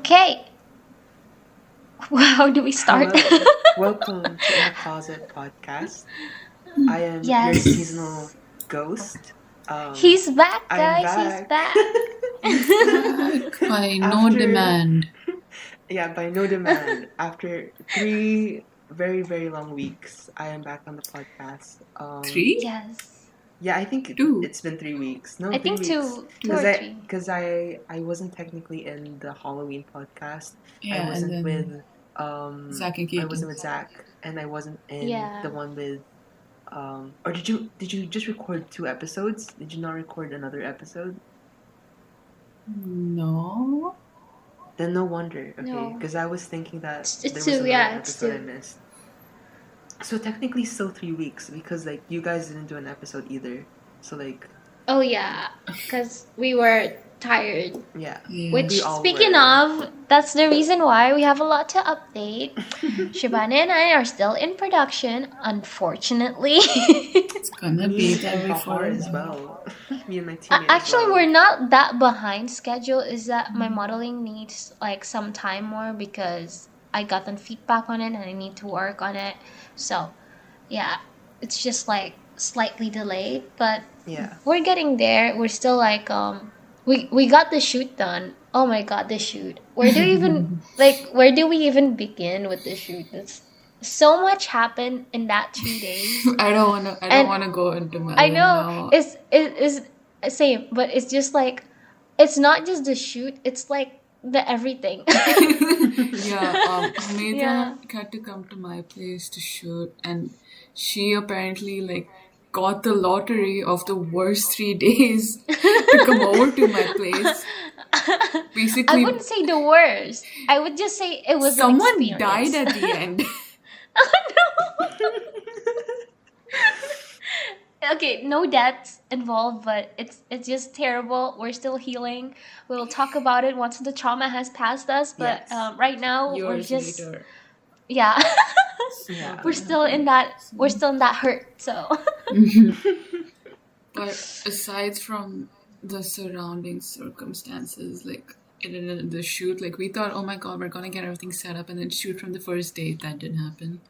Okay. How do we start? Hello, welcome to In the Closet podcast. I am your seasonal Yes. ghost. Um, He's back, I'm guys. He's back back. He's back by no after, demand. yeah, by no demand. After 3 very long weeks, I am back on the podcast. 3? Yes. Yeah, I think 2. it's been 3 weeks. No, I three think weeks. two or three. Because I wasn't technically in the Halloween podcast. I Yeah, and wasn't with then Zach and I Keaton. wasn't with Zach, and I wasn't in Yeah. the one with or did you just record 2 episodes? Did you not record another episode? No. Then no wonder. Okay, No. because I was thinking that It's there was two. another Yeah, it's episode I two. missed. So technically still 3 weeks because like you guys didn't do an episode either. So like Oh yeah, because we were tired. yeah. Yeah. Which, We all speaking were. of, that's the reason why we have a lot to update. Shabana and I are still in production, unfortunately. It's gonna Me be and there before Bahar as long. well. Me and my teammate as Actually, well. we're not that behind schedule. Is that my modeling needs like some time more because I gotten feedback on it and I need to work on it. So, yeah, it's just like slightly delayed, but Yeah. we're getting there. We're still like we got the shoot done. Oh my god, the shoot. Where do we even where do we even begin with the shoot? It's so much happened in that 2 days. I don't And wanna go into my I know now. it's same, but it's just like it's not just the shoot, it's like the everything. Yeah, Hamida Yeah. had to come to my place to shoot, and she apparently like got the lottery of the worst 3 days to come over to my place. I Basically, wouldn't say the worst. I would just say it was an someone experience. died at the end. Oh no. Okay, no deaths involved, but it's just terrible. We're still healing. We'll talk about it once the trauma has passed us. But Yes. right now we're Years just later. yeah. Yeah. we're still in that hurt. So But aside from the surrounding circumstances, like in the shoot, like we thought, oh my god, we're gonna get everything set up and then shoot from the first date. That didn't happen.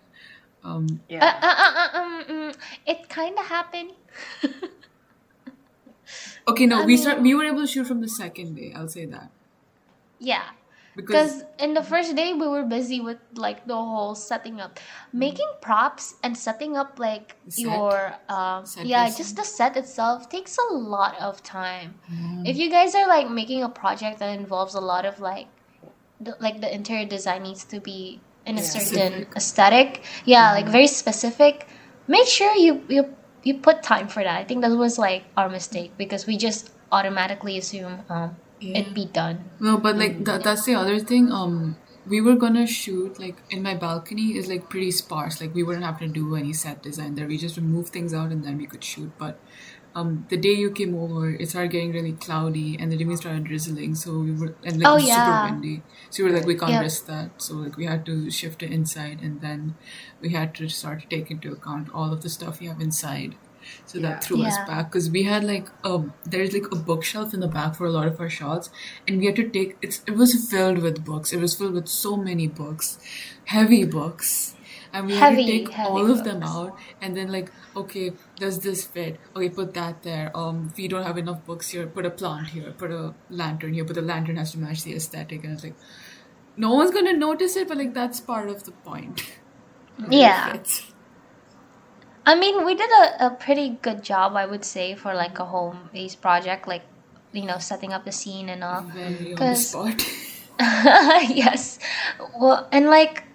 Yeah. it kind of happened. Okay, no, I we mean, were able to shoot from the second day. I'll say that yeah. because Because in the first day we were busy with like the whole setting up, making props and setting up like set your set yeah, dressing. just the set itself takes a lot of time. If you guys are like making a project that involves a lot of like the interior design needs to be in a Yeah. certain Specific. aesthetic, yeah, like very specific. Make sure you put time for that. I think that was like our mistake because we just automatically assume Yeah. it'd be done. No, but like that's the other thing. We were gonna shoot like in my balcony is like pretty sparse. Like we wouldn't have to do any set design there. We just remove things out and then we could shoot. But the day you came over, it started getting really cloudy and the evening started drizzling. So we were and like Oh it was super yeah. windy. So we were like we can't Yep. risk that. So like we had to shift it inside and then we had to start to take into account all of the stuff we have inside. So that Yeah. threw us Yeah. back because we had like there's like a bookshelf in the back for a lot of our shots, and we had to take it was filled with books. It was filled with so many books, heavy books, and we had to Heavy, take heavy all of them books. out and then like, okay, does this fit? Okay, put that there. If you don't have enough books here, put a plant here, put a lantern here, but the lantern has to match the aesthetic, and it's like no one's gonna notice it, but like that's part of the point. It Yeah. fits. I mean, we did a pretty good job, I would say, for like a home-based project, like, setting up the scene and all. Very on the Because, spot. yes. Well, and like,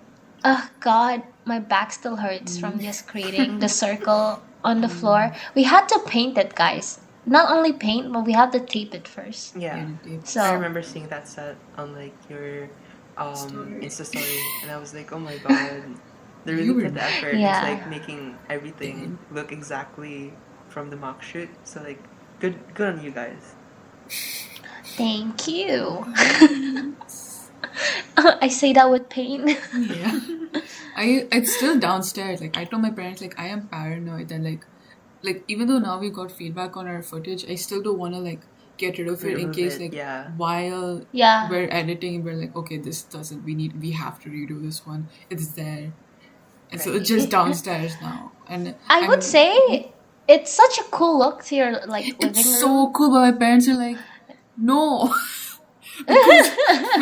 oh God, my back still hurts from just creating the circle on the floor. We had to paint it, guys. Not only paint, but we had to tape it first. Yeah. Yeah, tape. I So, remember seeing that set on like your Story. Insta story, and I was like, oh my god, they You really were put the effort. It's yeah. like making everything look exactly from the mock shoot. So like, good on you guys. Thank you. I say that with pain. Yeah. It's still downstairs. Like I told my parents, like I am paranoid and like even though now we got feedback on our footage, I still don't want to like get rid of it in remove case it. like Yeah. while Yeah. we're editing we're like, okay, this doesn't, we have to redo this one. It's there. And so it's Right. just downstairs now. And I would I'm say it's such a cool look to your like it's living so room. cool, but my parents are like, no. because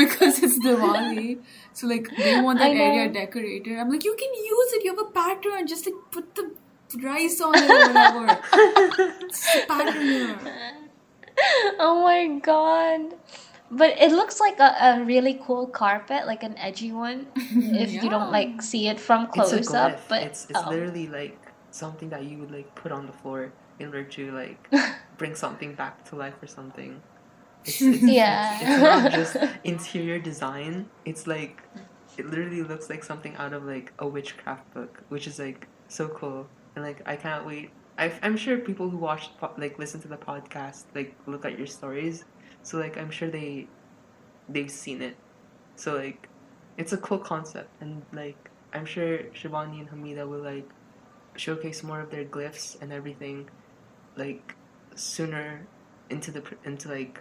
because it's Diwali. So like they want that I area know. decorated. I'm like, you can use it. You have a pattern. Just like put the rice on it or whatever. It's a pattern here. Oh my god. But it looks like a really cool carpet, like an edgy one, if you don't Yeah. like see it from It's a close glyph. up. But It's literally like something that you would like put on the floor in order to like bring something back to life or something. It's not just yeah. interior design. It's like it literally looks like something out of like a witchcraft book, which is like so cool. And like I can't wait. I'm sure people who like listen to the podcast like look at your stories, so like I'm sure they've seen it. So like it's a cool concept, and like I'm sure Shivani and Hamida will like showcase more of their glyphs and everything like sooner into like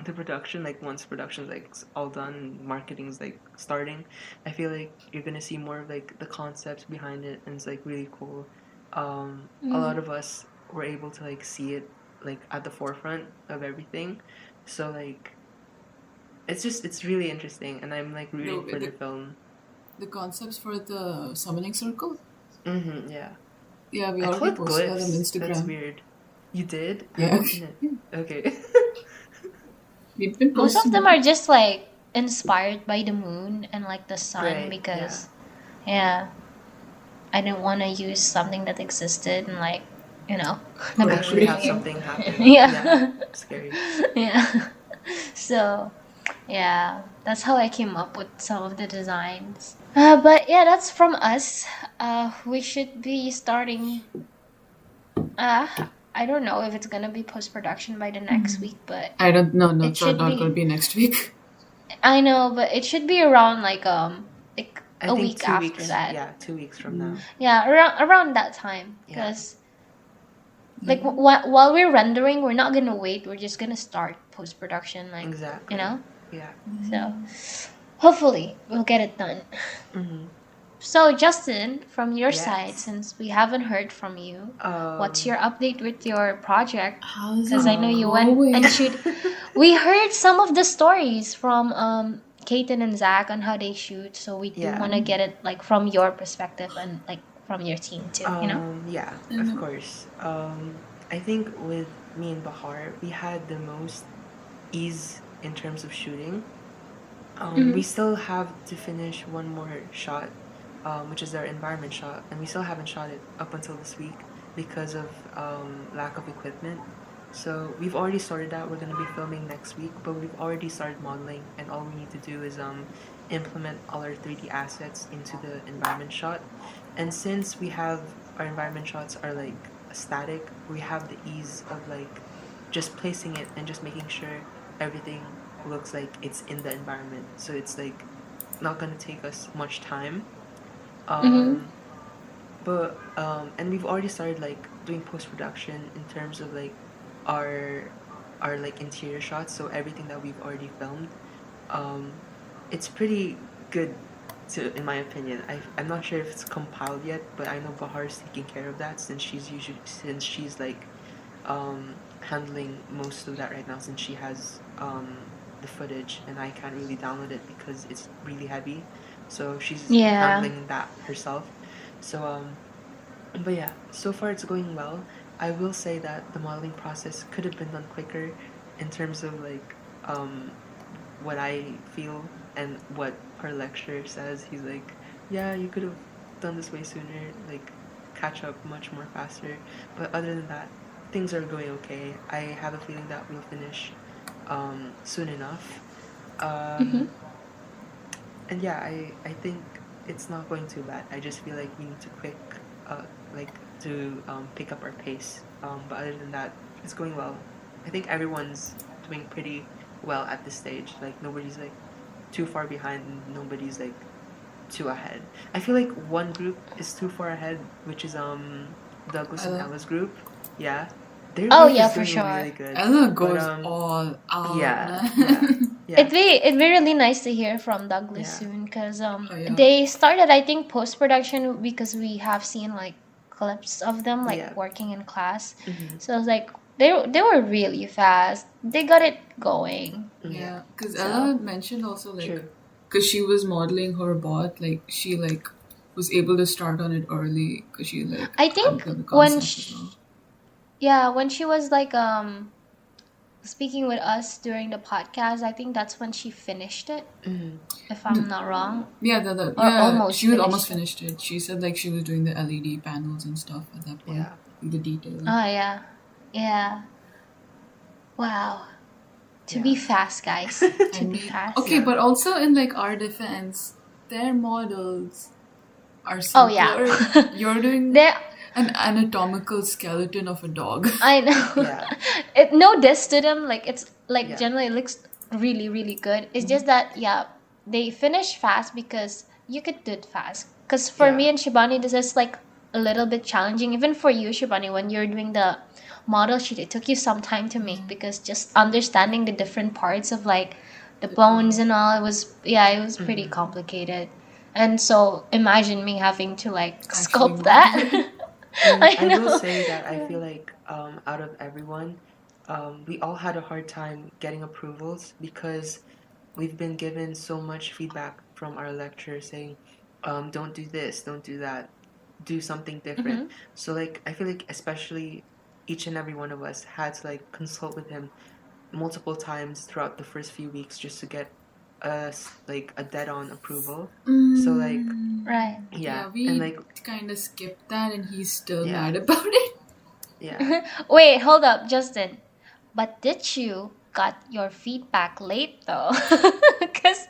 the production, like once production's like all done and marketing's like starting. I feel like you're gonna see more of like the concepts behind it, and it's like really cool. A lot of us were able to like see it like at the forefront of everything, so like it's really interesting, and I'm like rooting No, for the film. the concepts for the summoning circle. Yeah. Yeah, we I already call it posted that on glyphs. That's Instagram. weird. You did? I Yeah, haven't seen it. Okay. we've been Most of posting them them. are just like inspired by the moon and like the sun Right. Yeah. because yeah, I didn't want to use something that existed and like, you know, the Right. Actually moon have here. something happen. Yeah. Scary. Yeah. So, yeah, that's how I came up with some of the designs. But yeah, that's from us. We should be starting. I don't know if it's gonna be post production by the next week, but I don't know. No, it it's not should going to be. be next week. I know, but it should be around like I a think week after that. Yeah, 2 weeks from now. Yeah, around that time. Yeah. Because like while we're rendering, we're not gonna wait. We're just gonna start post production, like Exactly. you know. Yeah. So hopefully we'll get it done. Mm-hmm. So Justin, from your Yes. side, since we haven't heard from you, what's your update with your project? How's Because it I know you went going? and shoot. We heard some of the stories from Kaiten and Zach on how they shoot, so we do Yeah. want to get it like from your perspective and like from your team too. You know. Yeah, of course. I think with me and Bahar, we had the most ease in terms of shooting. We still have to finish one more shot, which is our environment shot, and we still haven't shot it up until this week because of lack of equipment. So we've already sorted out. We're gonna be filming next week, but we've already started modeling, and all we need to do is implement all our 3D assets into the environment shot. And since we have our environment shots are like static, we have the ease of like just placing it and just making sure everything looks like it's in the environment. So it's like not gonna take us much time. But and we've already started like doing post production in terms of like our like interior shots. So everything that we've already filmed, it's pretty good. In my opinion, I'm not sure if it's compiled yet, but I know Bahar's taking care of that since she's like handling most of that right now, since she has the footage and I can't really download it because it's really heavy, so she's handling that herself. So but yeah, so far it's going well. I will say that the modeling process could have been done quicker in terms of like what I feel and what our lecturer says. He's like, yeah, you could have done this way sooner, like catch up much more faster. But other than that, things are going okay. I have a feeling that we'll finish soon enough. And yeah, I think it's not going too bad. I just feel like we need to pick up our pace. But other than that, it's going well. I think everyone's doing pretty well at this stage. Like nobody's like too far behind, and nobody's like too ahead. I feel like one group is too far ahead, which is Douglas and Ella's group. Yeah, their Oh group yeah, is for doing sure. really good. Ella But goes all out, yeah, yeah, man. yeah, It'd be really nice to hear from Douglas yeah, soon because Oh yeah. they started, I think, post production because we have seen like clips of them like yeah. working in class. Mm-hmm. So I was like, they were really fast. They got it going. Yeah. Yeah, because So Ella mentioned also like, True. because she was modeling her bot, like she like was able to start on it early because she like I had think the when concept as well. yeah, when she was like speaking with us during the podcast, I think that's when she finished it, Mm-hmm. if I'm not wrong, Yeah, or yeah, almost she was almost finished it. finished it. She said like she was doing the LED panels and stuff at that point, Yeah. like the detailing. Oh yeah, yeah. Wow. To be Yeah. fast, guys. I To be mean, fast. okay, Yeah. but also in like our defense, their models are Oh yeah. simpler. You're doing There, an anatomical skeleton of a dog. I know. Yeah. No diss to them. Like it's like Yeah. generally it looks really really good. It's Mhm. just that yeah, they finish fast because you could do it fast. Because for Yeah. me and Shibani, this is like a little bit challenging. Even for you, Shibani, when you're doing the model sheet, it took you some time to make because just understanding the different parts of like the bones and all, it was yeah, it was pretty Mm-hmm. complicated. And so imagine me having to like Actually sculpt model it. that. And I I will know. say that I feel like out of everyone, we all had a hard time getting approvals because we've been given so much feedback from our lecturer saying, don't do this, don't do that, do something different. Mhm. So like I feel like especially each and every one of us had to like consult with him multiple times throughout the first few weeks just to get us like a dead on approval. So like Right. yeah, Yeah, and we like kind of skipped that, and he's still yeah, mad about it. yeah. Wait, hold up, Justin. But did you got your feedback late though? Because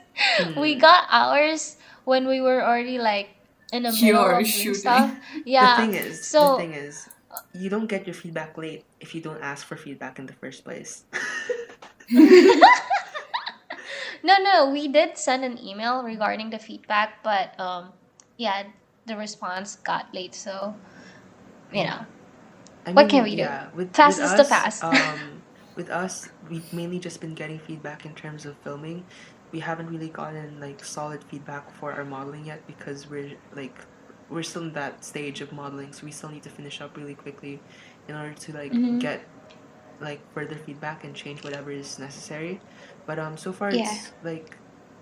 we Hmm. got ours when we were already like in the middle You're of doing stuff. shooting. Yeah. The So thing is, you don't get your feedback late if you don't ask for feedback in the first place. no, we did send an email regarding the feedback, but yeah, the response got late. So you Yeah. know, I what can mean, we do? yeah, Fast is the fast. with us, we've mainly just been getting feedback in terms of filming. We haven't really gotten like solid feedback for our modeling yet because we're still in that stage of modeling, so we still need to finish up really quickly in order to like Hmm. get like further feedback and change whatever is necessary. But so far Yeah. it's like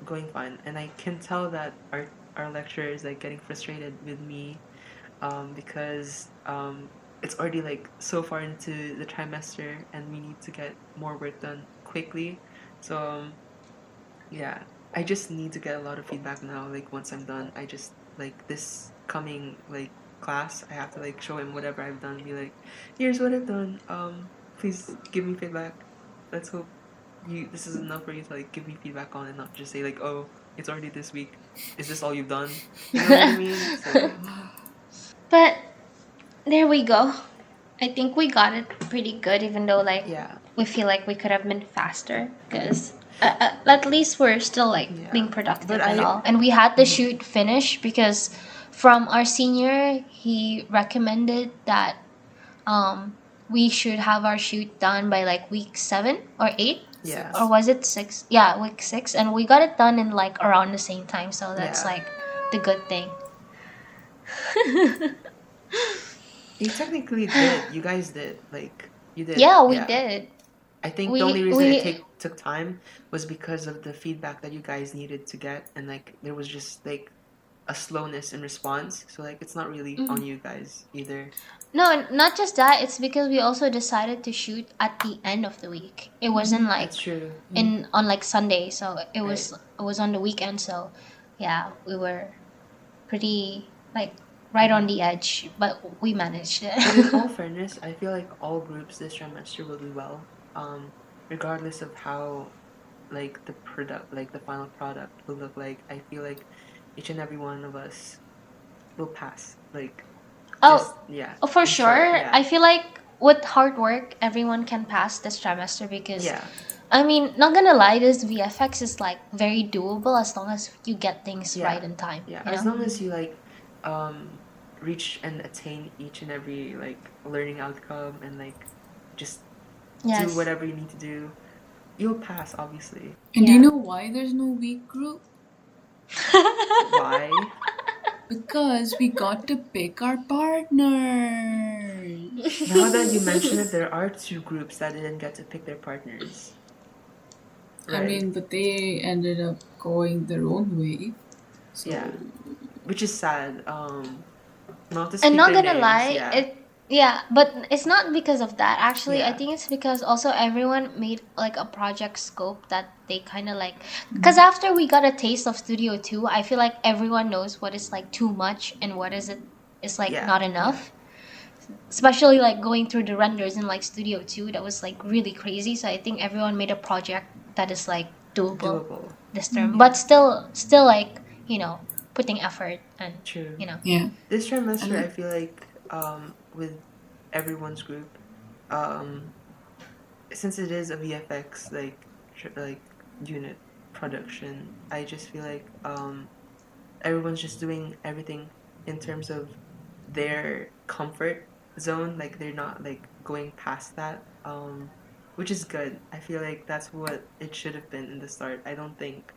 going fine, and I can tell that our lecturer is like getting frustrated with me because it's already like so far into the trimester and we need to get more work done quickly. So yeah, I just need to get a lot of feedback now. Like once I'm done, I just like this coming like class, I have to like show him whatever I've done. Be like, here's what I've done. Please give me feedback. Let's hope you this is enough for you to like give me feedback on and not just say like, oh, it's already this week. Is this all you've done? You know what I mean? So But there we go. I think we got it pretty good, even though like yeah, we feel like we could have been faster because at least we're still like being yeah. But productive and I all. And we had the mhm. shoot finished because from our senior, he recommended that we should have our shoot done by like week 7 or 8. Yeah, Or 6. was it 6? Yeah, week 6, and we got it done in like around the same time. So that's yeah. like the good thing. You technically did. You guys did. Like you did. Yeah, we Yeah. did. I think the only We reason it we took time was because of the feedback that you guys needed to get, and like there was just like a slowness in response. So like it's not really on Mhm. you guys either. No, not just that. It's because we also decided to shoot at the end of the week. It wasn't That's like true. in on like Sunday, so Right. it was on the weekend. So yeah, we were pretty like right on Hmm. the edge, but we managed it. But in all fairness, I feel like all groups this trimester will do well, regardless of how like the final product will look like. I feel like each and every one of us will pass. Like Oh, just yeah, oh, for in short, sure. yeah, I feel like with hard work, everyone can pass this trimester because, yeah, I mean, not gonna lie, this VFX is like very doable as long as you get things right yeah, in time, yeah. you As know? long as you like reach and attain each and every like learning outcome and like just do Yes. whatever you need to do. You'll pass, obviously. And do you Yeah. know why there's no weak group? Why? Because we got to pick our partners. Now that you mention it, there are 2 groups that didn't get to pick their partners. I Right. mean, but they ended up going their own way. So Yeah. Which is sad. Not to And speak not their gonna names. lie, but it's not because of that. Actually, I Yeah. think it's because also everyone made like a project scope that they kind of like. Because after we got a taste of Studio 2, I feel like everyone knows what is like too much and what is like Yeah. not enough. Especially like going through the renders in like Studio 2, that was like really crazy. So I think everyone made a project that is like doable Doable. this term, but still like, you know, putting effort and True. you know. yeah. This trimester, And- I feel like with everyone's group, since it is a VFX like unit production, I just feel like everyone's just doing everything in terms of their comfort zone. Like they're not like going past that, which is good. I feel like that's what it should have been in the start. I don't think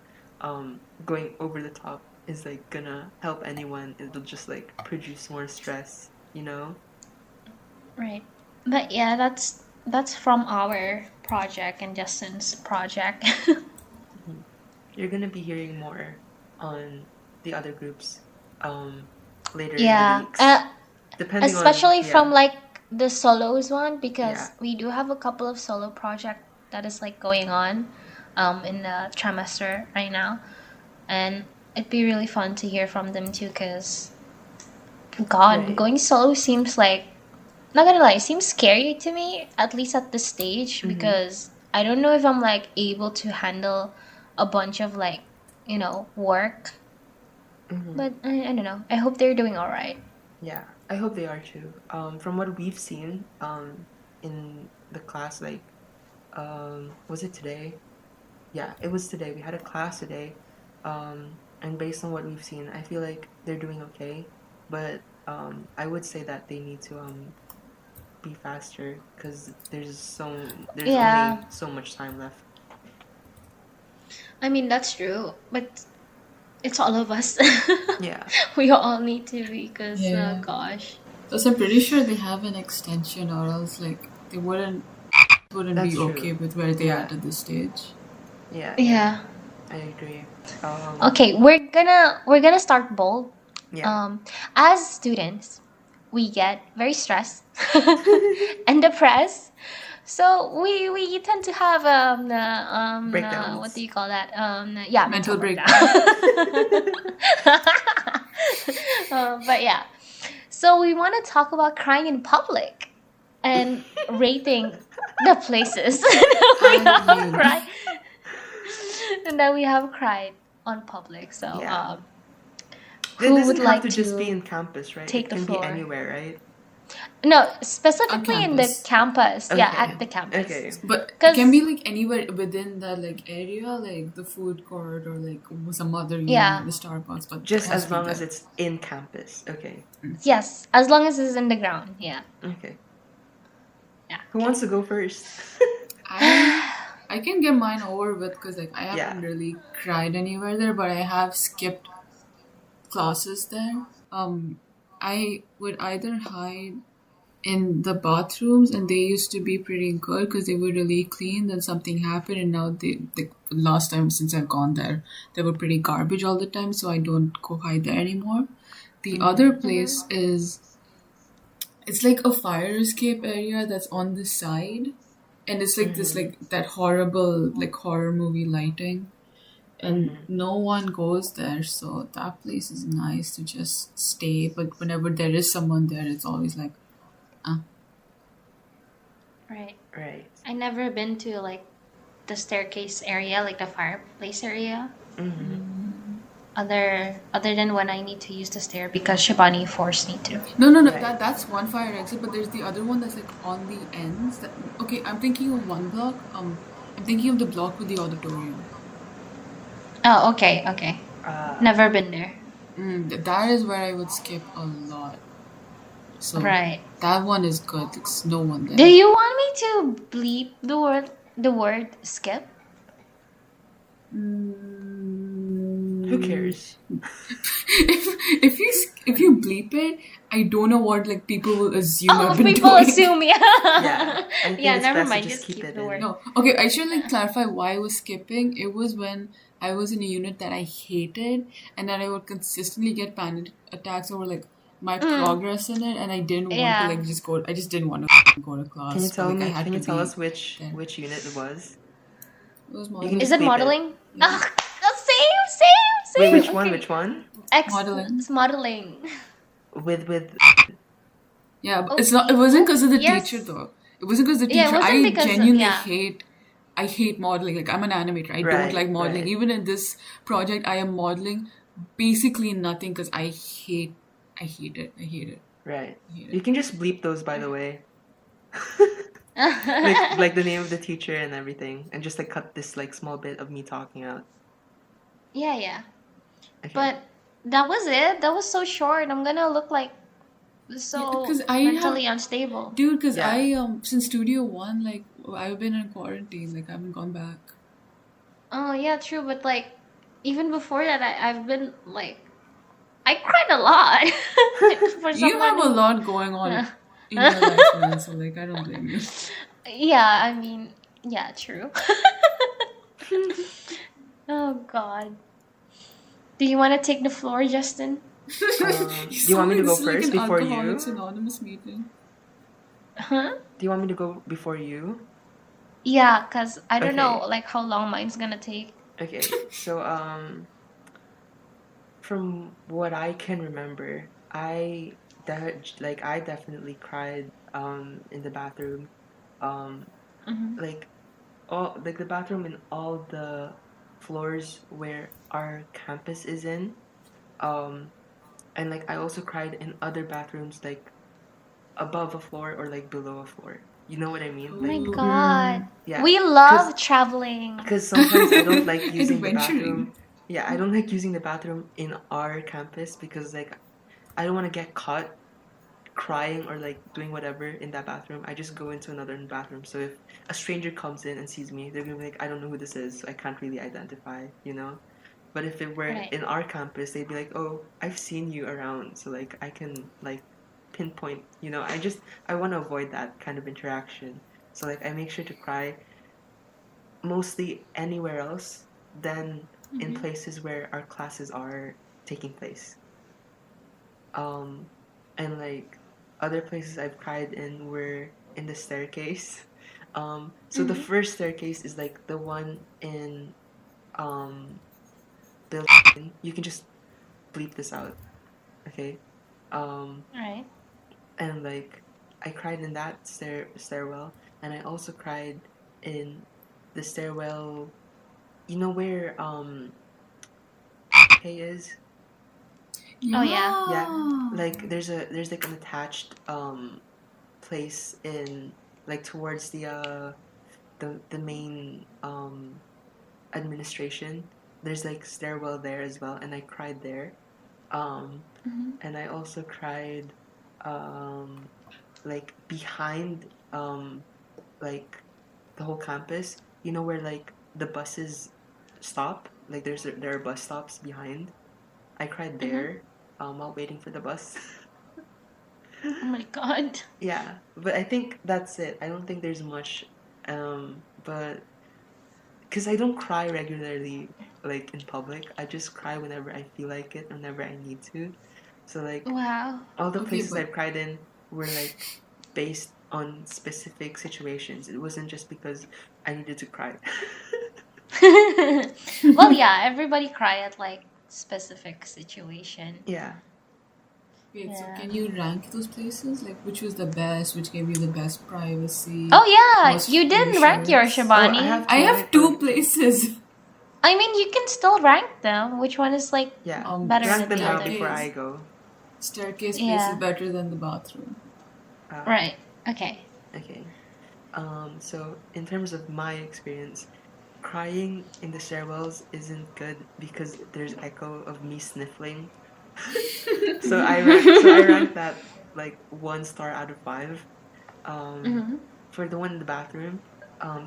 going over the top is like gonna help anyone. It'll just like produce more stress, you know? Right. But yeah, that's from our project and Justin's project. You're gonna be hearing more on the other groups later in the Yeah. weeks. Depending Especially on from like the solos one, because Yeah. we do have a couple of solo project that is like going on in the trimester right now, and it'd be really fun to hear from them too, because God, Right. going solo seems like, not gonna lie, it seems scary to me, at least at this stage, because I don't know if I'm like able to handle a bunch of like, you know, work. But I don't know. I hope they're doing all right. Yeah, I hope they are too. From what we've seen in the class, like was it today? Yeah, it was today. We had a class today, and based on what we've seen, I feel like they're doing okay. But I would say that they need to be faster because there's Yeah. only so much time left. I mean, that's true, but it's all of us. Yeah. We all need to be, because Yeah. gosh. Plus, I'm pretty sure they have an extension, or else like they wouldn't That's be true. okay with where they Yeah. at this stage. Yeah, Yeah. I agree. Okay, we're gonna start bold. Yeah. As students, we get very stressed and depressed. So we tend to have Breakdowns. what do you call that? Yeah, Mental breakdown. But yeah, so we want to talk about crying in public and rating the places that we have cried on public. So Yeah. who It doesn't would have like to just to be in campus, right? take It the can floor? be anywhere, right? No, specifically in the campus. Yeah, Okay. at the campus. Okay. But it 'Cause- can be like anywhere within that like area, like the food court or like some other Yeah. the Starbucks. But Just it has as to be long as there. it's in campus. Okay. Yes, as long as it's in the ground. Yeah. Okay. Yeah. Who wants to go first? I can get mine over with because like I haven't Yeah. really cried anywhere there, but I have skipped classes there. I would either hide in the bathrooms, and they used to be pretty good because they were really clean. Then something happened, and now the last time since I've gone there, they were pretty garbage all the time. So I don't go hide there anymore. The other place is it's like a fire escape area that's on the side, and it's like this like that horrible like horror movie lighting, and no one goes there. So that place is nice to just stay. But whenever there is someone there, it's always like. Right. Right. I never been to like the staircase area, like the fireplace area. Other than when I need to use the stair because Shibani forced me to. No. Right. That's one fire exit, but there's the other one that's like on the ends. Okay, I'm thinking of one block. I'm thinking of the block with the auditorium. Oh, okay. Never been there. That is where I would skip a lot. So Right. that one is good. There's no one Do there. you want me to bleep the word skip? Who Mm, cares? if you bleep it, I don't know what like people will assume I've Oh, been people doing. assume, Yeah, yeah. I think Yeah, it's never best to mind. just Just keep keep it the in. word. No, okay. I should like clarify why I was skipping. It was when I was in a unit that I hated, and that I would consistently get panic attacks over like my Mm, progress in it, and I didn't want to like yeah. just go. I just didn't want to go to Can you class, but tell like I me? had Can to you tell be us which there. which unit it was? It was You can Is just it modeling. bleep it. modeling? Yeah, Ah, same, Wait, which same. one? Okay. Which one? X modeling. it's modeling. With Yeah, but it's not. It Okay. wasn't Oh, because of the teacher yes. though. It wasn't because of the Yeah, it teacher. wasn't I because of, genuinely yeah. hate. I hate modeling. Like I'm an animator. I don't right, like modeling. right, Even in this project, I am modeling basically nothing because I hate. I hate it. I hate it. right. I hate You it. can just bleep those, by the way. Yeah, Like the name of the teacher and everything, and just like cut this like small bit of me talking out. yeah. Okay. But that was it. That was so short. I'm gonna look like Yeah, so because I have, mentally unstable. dude. Because Yeah. I since Studio One, like I've been in quarantine. Like I haven't gone back. Oh yeah, true. But like, even before that, I've been like, I cried a lot for You someone have a who. lot going on in your life, man. So like I don't blame you. Yeah, I mean, yeah, true. Oh God. Do you want to take the floor, Justin? You Do you want sound me like to go this is like first an before Alcoholics you? Anonymous meeting. Huh? Do you want me to go before you? Yeah, cause I don't know Okay. like how long mine's gonna take. Okay. So from what I can remember, I definitely cried in the bathroom. Um Mm-hmm. like all like the bathroom in all the floors where our campus is in. Um and like I also cried in other bathrooms like above a floor or like below a floor. You know what I mean? Oh my Like Oh, God. yeah, We cuz love traveling. sometimes I don't like using the adventuring. bathroom. Yeah, I don't like using the bathroom in our campus because like I don't want to get caught crying or like doing whatever in that bathroom. I just go into another bathroom. So if a stranger comes in and sees me, they're gonna be like, I don't know who this is, so I can't really identify, you know? But if it were Right. in our campus, they'd be like, oh, I've seen you around, so like I can like pinpoint, you know? I want to avoid that kind of interaction. So like I make sure to cry mostly anywhere else than in Mm-hmm. places where our classes are taking place. Um, and like other places I've cried in were in the staircase. So the Mm-hmm. first staircase is like the one in um building. You can just bleep this out, okay? Um, Right. and like I cried in that stairwell, and I also cried in the stairwell. You know where K is? Oh yeah. Yeah, Yeah. like there's like an attached place in like towards the main administration. There's like stairwell there as well, and I cried there. Um, Mm-hmm. and I also cried um like behind like the whole campus. You know where like the buses stop? Like there are bus stops behind. I cried Mm-hmm. there while waiting for the bus. Oh my God. Yeah, but I think that's it. I don't think there's much, but because I don't cry regularly, like in public, I just cry whenever I feel like it, whenever I need to. So like Wow. all the Okay, places but I've cried in were like based on specific situations. It wasn't just because I needed to cry. Well, yeah, everybody cry at like specific situation. Yeah. wait, so Yeah. can you rank those places? Like which was the best, which gave you the best privacy, Oh yeah, most you didn't rank your friendships? Oh, I Shabani. have I to have rank two them. places. I mean, you can still rank them. Which one is like Yeah. better Rank than them the now other? before Staircase. I go. Staircase place is Yeah. better than the bathroom. Uh, Right. Okay. okay. So in terms of my experience, crying in the stairwells isn't good because there's echo of me sniffling. So I rank that like 1 star out of 5. Um, Mm-hmm. for the one in the bathroom,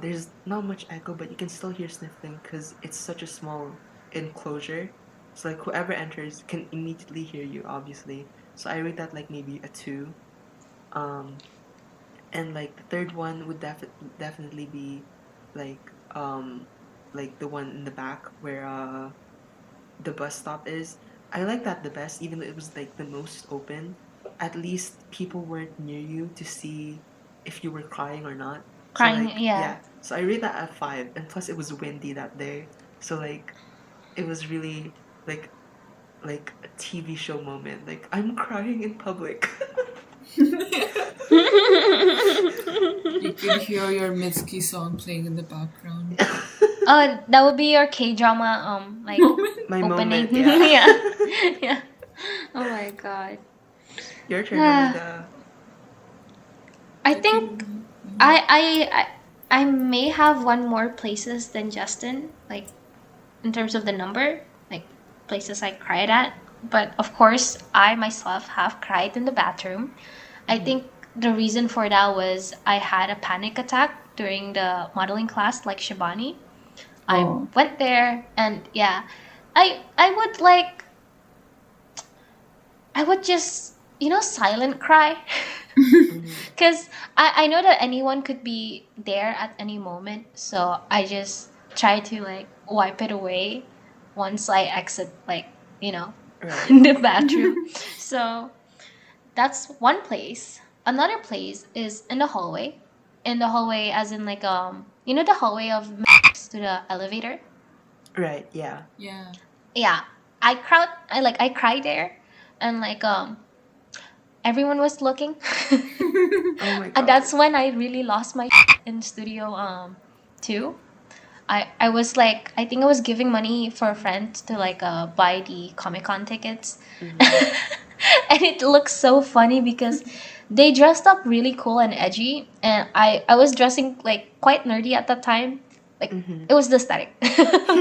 there's not much echo, but you can still hear sniffling because it's such a small enclosure. So like whoever enters can immediately hear you, obviously. So I rate that like maybe a 2. Um, and like the third one would definitely be like like the one in the back where the bus stop is. I like that the best, even though it was like the most open. At least people weren't near you to see if you were crying or not. So Crying, like yeah. yeah, so I rate that at 5, and plus it was windy that day, so like it was really like a TV show moment. Like I'm crying in public. You could hear your Mitski song playing in the background. That would be your K-drama like Moment. My opening. moment, yeah. Yeah. Yeah. Oh my god. Your turn, Ah, Hamida. I think I may have one more places than Justin, like in terms of the number, like places I cried at. But of course, I myself have cried in the bathroom. I think the reason for that was I had a panic attack during the modeling class, like Shabani. I Oh. went there and yeah, I would like I would just silent cry. Because I know that anyone could be there at any moment, so I just try to like wipe it away once I exit, like, Right. the bathroom. So that's one place. Another place is in the hallway. In the hallway, as in like the hallway of to the elevator. Right, yeah. Yeah. Yeah, I cried there, and like everyone was looking. Oh my And god. that's when I really lost my in studio 2. I was like, I think I was giving money for a friend to like buy the Comic-Con tickets. And it looks so funny because they dressed up really cool and edgy, and I was dressing like quite nerdy at that time. Like it was the aesthetic.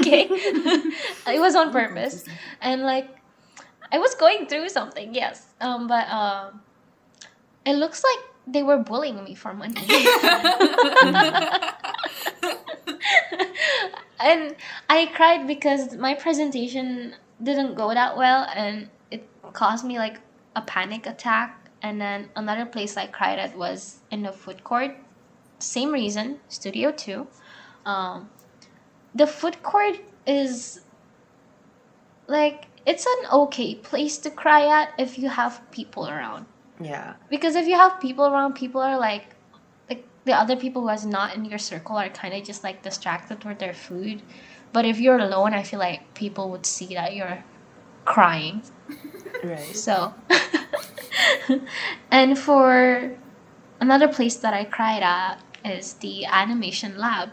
Okay. It was on purpose. And like I was going through something, yes. But it looks like they were bullying me for money. And I cried because my presentation didn't go that well, and it caused me like a panic attack. And then another place I cried at was in the food court. Same reason, Studio 2. Um, the food court is like, it's an okay place to cry at if you have people around. Yeah. Because if you have people around, people are like the other people who is not in your circle are kind of just like distracted with their food. But if you're alone, I feel like people would see that you're crying. Right. So, and for another place that I cried at is the animation lab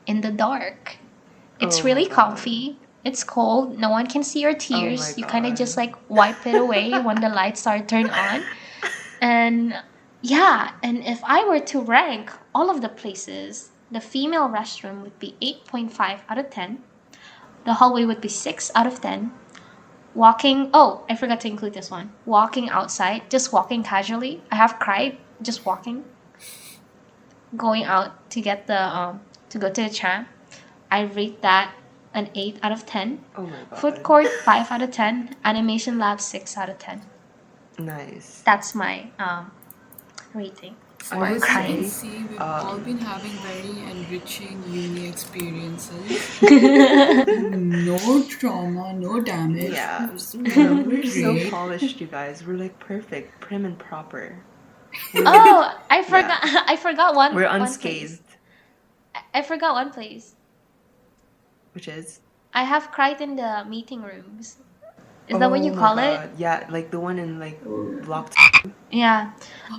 in the dark. It's Oh my really God. comfy. It's cold. No one can see your tears. You kind of just like wipe it away when the lights are turned on. And yeah, and if I were to rank all of the places, the female restroom would be 8.5 out of 10. The hallway would be 6 out of 10. I forgot to include this one. Walking outside, just walking casually. I have cried just walking. Going out to get to go to the tram. I rate that an 8 out of 10. Oh my god. Food court 5 out of 10. Animation lab 6 out of 10. Nice. That's my rating I for would As you crying. can see, we've all been having very enriching uni experiences. No trauma, no damage. Yeah. It's We're so great. polished, you guys. We're like perfect, prim and proper. Oh, I forgot. I forgot one. We're one unscathed. place. I forgot one place. Which is? I have cried in the meeting rooms. Is that what you Oh my call it? God. Yeah, like the one in like block. Yeah,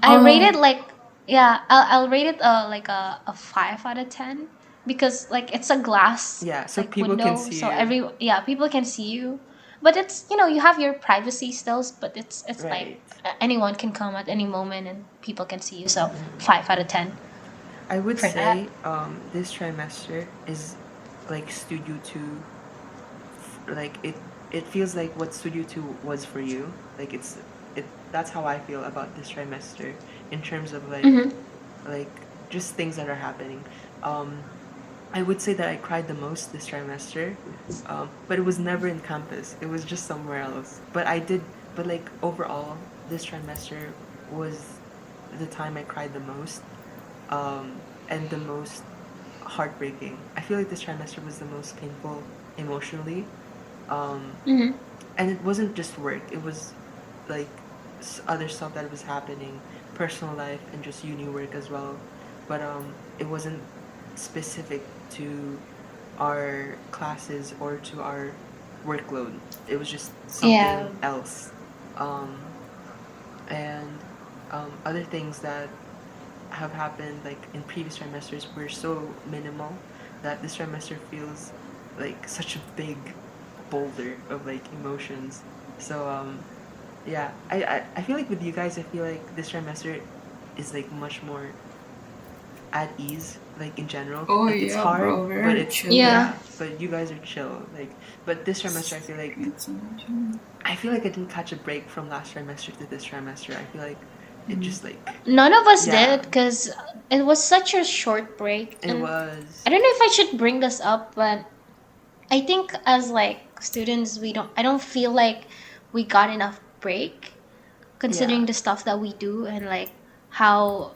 I rated like I'll rate it like a 5 out of 10 because like it's a glass Yeah, so like people window, can see so you. people can see you, but it's you have your privacy still, but it's like Right. anyone can come at any moment and people can see you, so 5 out of 10. I would For say this trimester is like Studio 2. Like it feels like what Studio 2 was for you. Like that's how I feel about this trimester in terms of Mm-hmm. like just things that are happening. Um, I would say that I cried the most this trimester, but it was never in campus. It was just somewhere else. But like overall, this trimester was the time I cried the most, and the most heartbreaking. I feel like this trimester was the most painful emotionally, um, Mm-hmm. and it wasn't just work. It was like other stuff that was happening, personal life and just uni work as well. But it wasn't specific to our classes or to our workload. It was just Yeah. something else. Um, and other things that have happened like in previous trimesters were so minimal that this trimester feels like such a big boulder of like emotions. So yeah, I feel like with you guys, I feel like this trimester is like much more at ease, like in general. Oh Like it's yeah, bro, hard, but we're it's Yeah. chilling. yeah, but you guys are chill. Like, but this trimester, It's chilling. I feel like I didn't catch a break from last trimester to this trimester. I feel like it just like None of us did yeah, because it was such a short break, it and was I don't know if I should bring this up, but I think as like students, we don't. I don't feel like we got enough break yeah, considering the stuff that we do and like how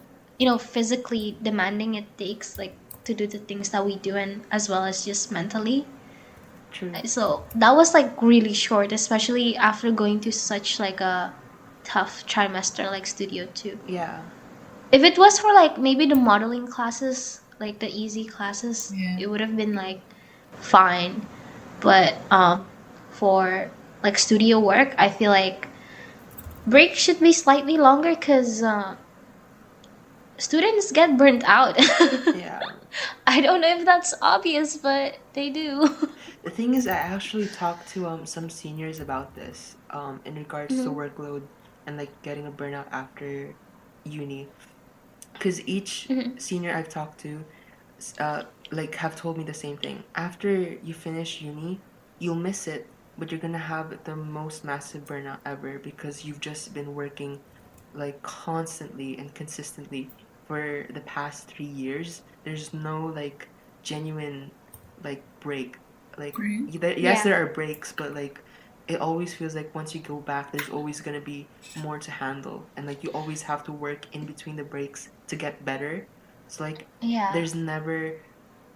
physically demanding it takes like to do the things that we do and as well as just mentally. true. So that was like really short, especially after going through such like a tough trimester like Studio 2. Yeah, If it was for like maybe the modeling classes, like the easy classes, Yeah. it would have been like fine. But for like studio work, I feel like break should be slightly longer because students get burnt out. yeah. I don't know if that's obvious, but they do. The thing is, I actually talked to some seniors about this in regards to Mhm. workload and like getting a burnout after uni, because each Mhm. senior I've talked to, like have told me the same thing. After you finish uni, you'll miss it, but you're gonna have the most massive burnout ever because you've just been working like constantly and consistently for the past 3 years. There's no like genuine like break. Like Right. yes, Yeah. there are breaks, but like it always feels like once you go back, there's always gonna be more to handle, and like you always have to work in between the breaks to get better. So like Yeah. there's never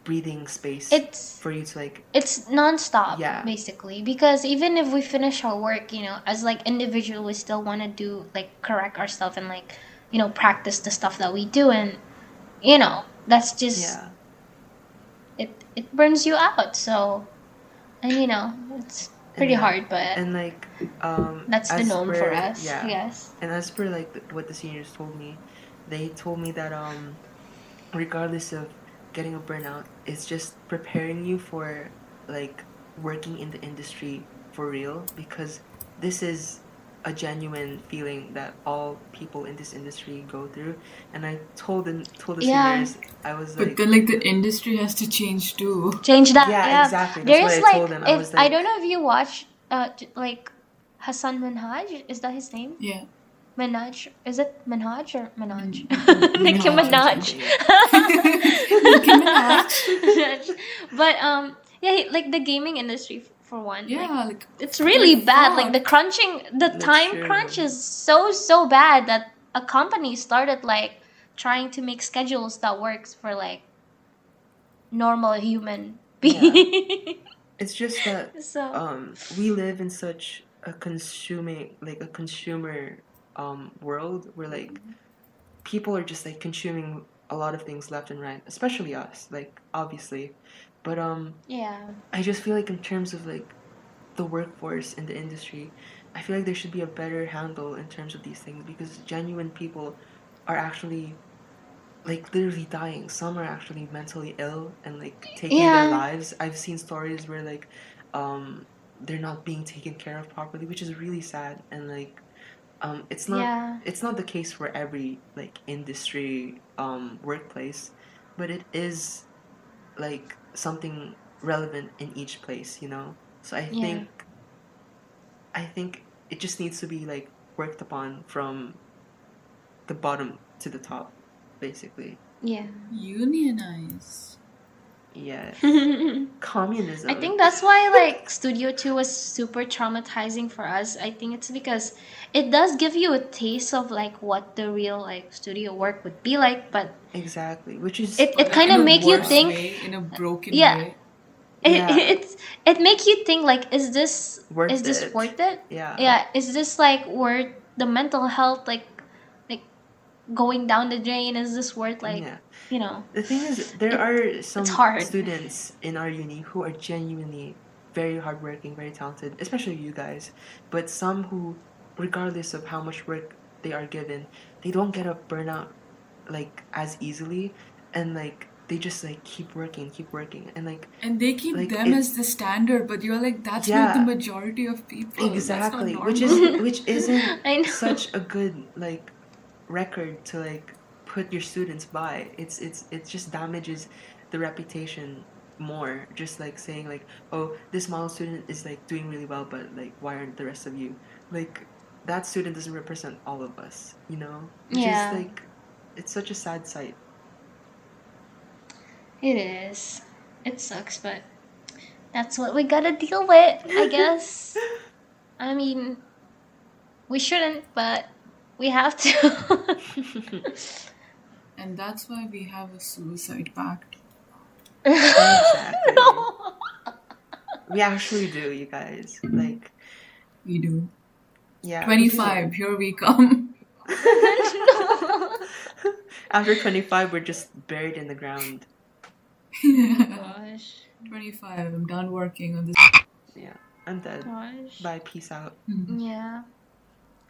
breathing space It's for you to like it's nonstop yeah, basically because even if we finish our work, as like individual, we still want to do like correct our stuff and like practice the stuff that we do, and that's just yeah, it burns you out. So, and it's and pretty yeah, hard, but and like that's the as norm for per us, I yeah, guess. and as per like what the seniors told me, they told me that regardless of getting a burnout, it's just preparing you for like working in the industry for real, because this is a genuine feeling that all people in this industry go through. And I told the Yeah. seniors, I was But like, then, like, the industry has to change too. Change that. yeah, Yeah. exactly. That's what There's I told like, them. I if was I don't like, know if you watch like Hassan Minhaj, is that his name? Yeah. Minaj, is it Minhaj or Minaj? Nicki Minaj or Minaj. something. Nicki Minaj. Minaj. But yeah, like the gaming industry for one, like Yeah, like it's they're really bad. Like fucked. the That's time crunch true. is so bad that a company started like trying to make schedules that works for like normal human Yeah. being. It's just that So we live in such a consumer world where like people are just like consuming a lot of things left and right, especially us, like obviously. But yeah, I just feel like in terms of like the workforce in the industry, I feel like there should be a better handle in terms of these things, because genuine people are actually like literally dying. Some are actually mentally ill and like taking their yeah, lives. I've seen stories where like um they're not being taken care of properly, which is really sad. And like it's not yeah, the case for every like industry workplace, but it is like something relevant in each place. So I yeah, think it just needs to be like worked upon from the bottom to the top, basically. Yeah. Unionize. Yes. I Communism. think that's why like Studio 2 was super traumatizing for us. I think it's because it does give you a taste of like what the real like studio work would be like, but Exactly, which is it Like kind in of a make you worse think, way, in a broken yeah, way. it, yeah, it's it make you think like is worth this it. worth it? Yeah. Yeah, is this like worth the mental health like going down the drain? Is this worth like, Yeah. you know, The thing is, there it are it's some hard. students in our uni who are genuinely very hardworking, very talented, especially you guys. But some who, regardless of how much work they are given, they don't get a burnout like as easily, and like they just like keep working, and And they keep like them it. as the standard, but you're like, that's not the Yeah, majority of people. That's not exactly. normal. Which isn't I know. such a good like record to like put your students by. It just damages the reputation more. Just like saying like, oh, this model student is like doing really well, but like why aren't the rest of you? Like that student doesn't represent all of us, you know? Which is Yeah, like it's such a sad sight. it is. It sucks, but that's what we gotta deal with, I guess. I mean, we shouldn't, but we have to. And that's why we have a suicide pact. Exactly. No. We actually do, you guys. Like, We do. yeah, we just 25, here we come. No. after 25 we're just buried in the ground. Gosh. 25, I'm done working on this. Yeah, I'm dead. Gosh. Bye, peace out. Yeah.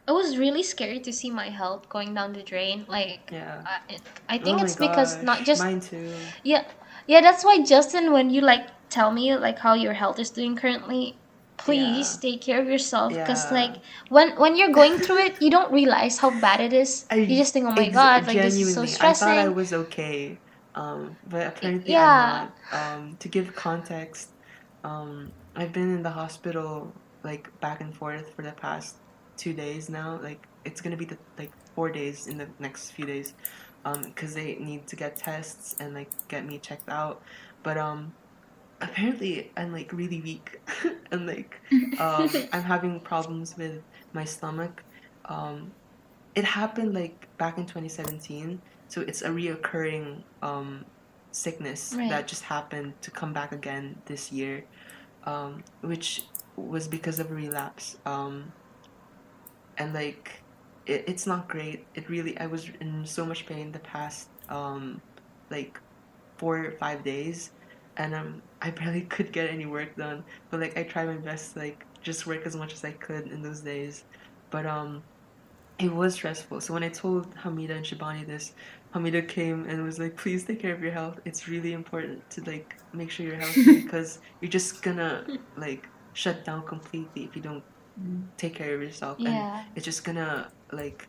It was really scary to see my health going down the drain. Like, Yeah. I Oh think my it's because not gosh, just mine too. yeah, yeah. That's why Justin, when you like tell me like how your health is doing currently, please Yeah. take care of yourself. Cause Yeah. like when you're going through it, you don't realize how bad it is. You just think, oh my god, like this is so Genuinely, I thought I stressing. was okay, but apparently I'm Yeah. not. To give context, I've been in the hospital like back and forth for the past 2 days now. Like it's gonna be the like 4 days in the next few days, because they need to get tests and like get me checked out. But apparently I'm like really weak and like I'm having problems with my stomach. Um, it happened like back in 2017, so it's a reoccurring sickness Right. that just happened to come back again this year, which was because of a relapse. And like it's not great. It really I was in so much pain the past like 4 or 5 days, and I barely could get any work done. But like I tried my best to like just work as much as I could in those days. But it was stressful. So when I told Hamida and Shibani this, Hamida came and was like, "Please take care of your health. It's really important to like make sure you're healthy because you're just gonna like shut down completely if you don't take care of yourself, and Yeah. it's just gonna like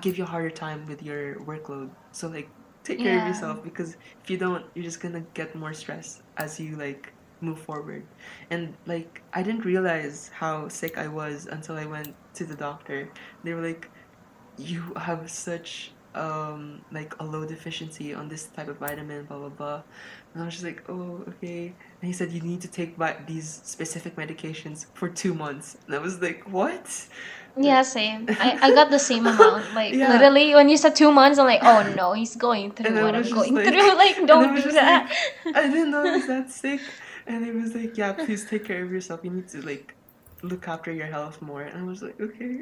give you a harder time with your workload. So like take care of Yeah. yourself because if you don't, you're just gonna get more stress as you like move forward." And like I didn't realize how sick I was until I went to the doctor. They were like, "You have such like a low deficiency on this type of vitamin, blah blah blah." And I was just like, "Oh, okay." And he said you need to take these specific medications for 2 months, and I was like, "What?" Yeah, same. I got the same amount. Like Yeah. literally when you said 2 months, I'm like, oh no, he's going And through I what was I'm just going like, through. Like, and I don't was do just like, that. I didn't know I was that sick. And he was like, "Yeah, please take care of yourself. You need to like look after your health more." And I was like, "Okay."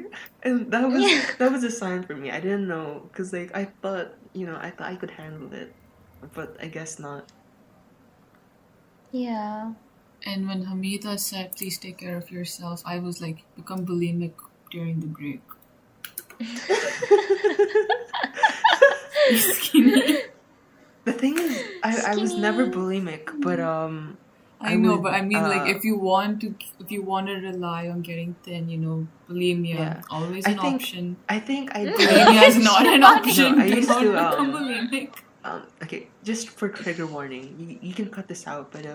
And Yeah. that was a sign for me. I didn't know because like I thought, I thought I could handle it, but I guess not. Yeah. And when Hamida said, please take care of yourself, I was like, become bulimic during the break. Be skinny. The thing is, I was never Skinny. bulimic, but I I know, would but I mean, like, if you want to rely on getting thin, bulimia, yeah. always I an think option. I did. Bulimia is not an Shivani. No, I option. Do used not to become bulimic. okay, just for trigger warning, you can cut this out, but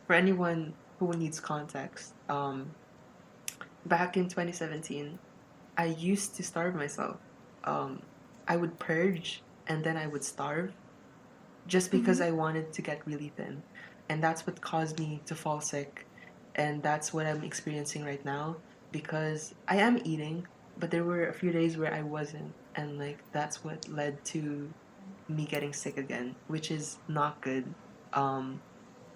for anyone who needs context, back in 2017, I used to starve myself. Um, I would purge and then I would starve just because Mm-hmm. I wanted to get really thin. And that's what caused me to fall sick. And that's what I'm experiencing right now because I am eating, but there were a few days where I wasn't. And like that's what led to me getting sick again, which is not good. Um,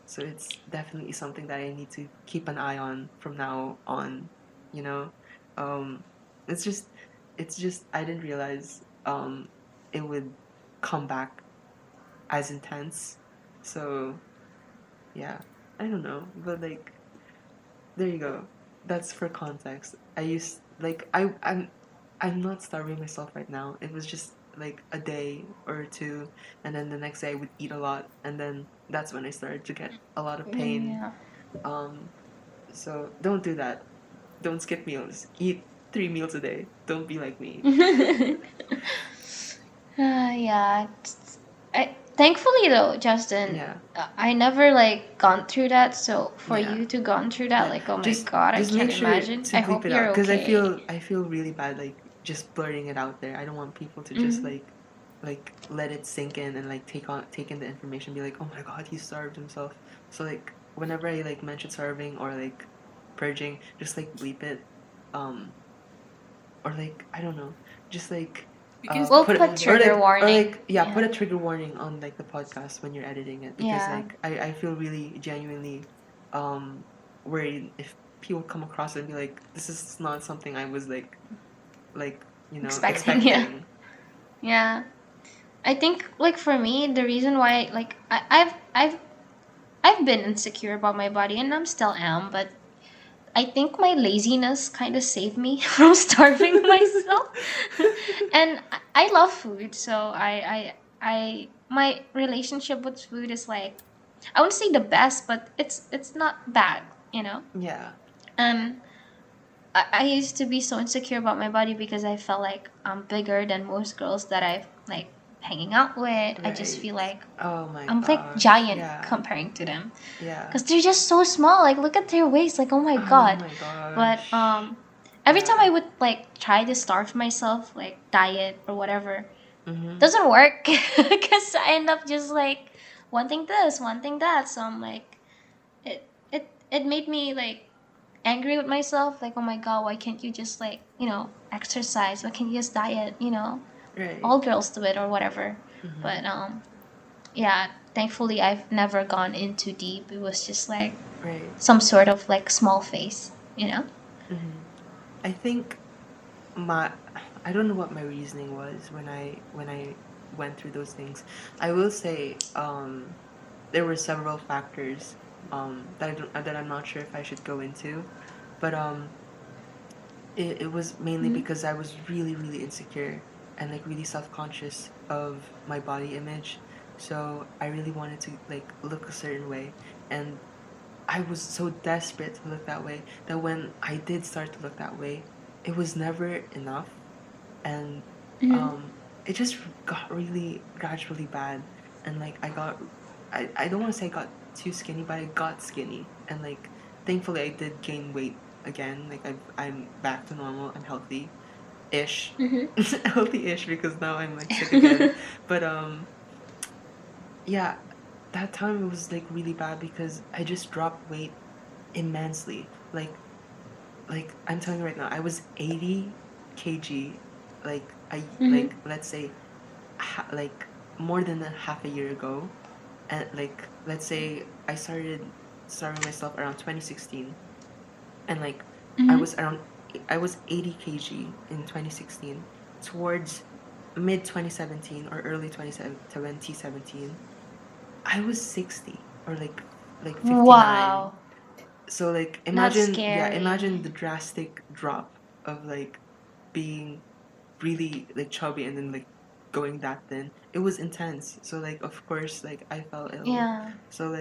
so it's definitely something that I need to keep an eye on from now on, you know. Um, it's just I didn't realize it would come back as intense. So yeah, I don't know, but like there you go. That's for context. I used like I'm not starving myself right now. It was just like a day or two, and then the next day I would eat a lot, and then that's when I started to get a lot of pain. Yeah. Um, so don't do that. Don't skip meals. Eat 3 meals a day. Don't be like me. Yeah. Thankfully though, Justin, Yeah, I never like gone through that. So for yeah. you to gone through that, Yeah, like, oh my God, I just can't make sure imagine. to I bleep hope it you're out because okay. I feel really bad like just blurting it out there. I don't want people to just Mm-hmm. like let it sink in and like take in the information, be like, oh my god, he starved himself. So like whenever I like mention starving or like purging, just like bleep it, um, or like I don't know, just like We can We'll skip put it put over here. trigger or warning. like yeah, put Yeah. a trigger warning on like the podcast when you're editing it because Yeah. like I feel really genuinely um worried if people come across it and be like this is not something I was like Expecting. Yeah. expecting. Yeah. I think like for me, the reason why like I've been insecure about my body and I'm still am, but I think my laziness kind of saved me from starving myself. And I love food, so my relationship with food is like I wouldn't say the best, but it's not bad, you know. Yeah, And I used to be so insecure about my body because I felt like I'm bigger than most girls that I've like hanging out with. I just right. feel like Oh my I'm like gosh. giant Yeah. comparing to them Yeah. because they're just so small. Like look at their waist. Like oh my Oh god. my But gosh. every time Yeah. I would like try to starve myself, like diet or whatever, Mhm. doesn't work because I end up just like wanting this, wanting that. So I'm like, it made me like angry with myself. Like, oh my god, why can't you just like exercise? Why can't you just diet? Right. All girls do it or whatever. Mhm. But yeah. Thankfully, I've never gone in too deep. It was just like Right. some sort of like small face. Mhm. I think my I don't know what my reasoning was when I went through those things. I will say there were several factors that that I'm not sure if I should go into, but it was mainly Mm-hmm. because I was really really insecure and like really self-conscious of my body image. So I really wanted to like look a certain way and I was so desperate to look that way that when I did start to look that way, it was never enough and Mm-hmm. um it just got really gradually bad and like I don't want to say I got too skinny but I got skinny and like thankfully I did gain weight again like I'm back to normal. I'm healthy ish. Mm-hmm. Healthy ish because now I'm like sick again. But yeah, that time it was like really bad because I just dropped weight immensely. Like I'm telling you right now, I was 80 kg like I Mm-hmm. like let's say like more than a half a year ago. And like let's say I started starving myself around 2016 and like I Mm-hmm. was around I was 80 kg in 2016 towards mid 2017 or early 2017 I was 60 or like 59. Wow, So like that's imagine yeah, scary. imagine the drastic drop of like being really like chubby and then like going that thin. It was intense. So like of course like I fell ill. Yeah. So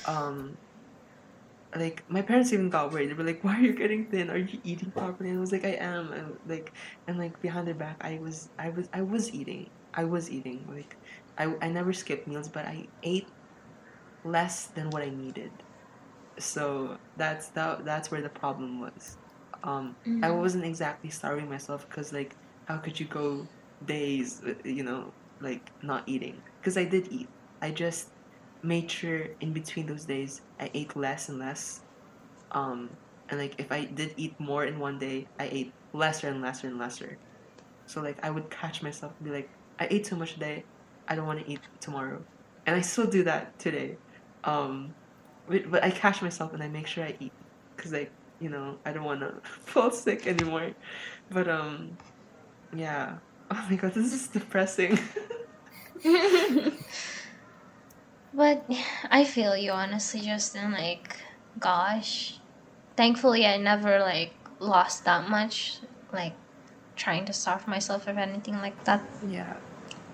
um like my parents even got worried. They were like, "Why are you getting thin? Are you eating properly?" And I was like, "I am." And like behind their back, I was eating. I was eating. Like I never skipped meals, but I ate less than what I needed. So that's where the problem was. I Mm-hmm. wasn't exactly starving myself because like how could you go days like not eating? Because I did eat. I just made sure in between those days I ate less and less. And like if I did eat more in one day, I ate lesser and lesser and lesser. So like I would catch myself and be like, I ate too much today. I don't want to eat tomorrow, and I still do that today. Um, but I catch myself and I make sure I eat because like I don't want to fall sick anymore. But yeah. Oh my god, this is depressing. But I feel you honestly, Justin. Like, gosh, thankfully I never like lost that much. Like trying to starve myself or anything like that. Yeah,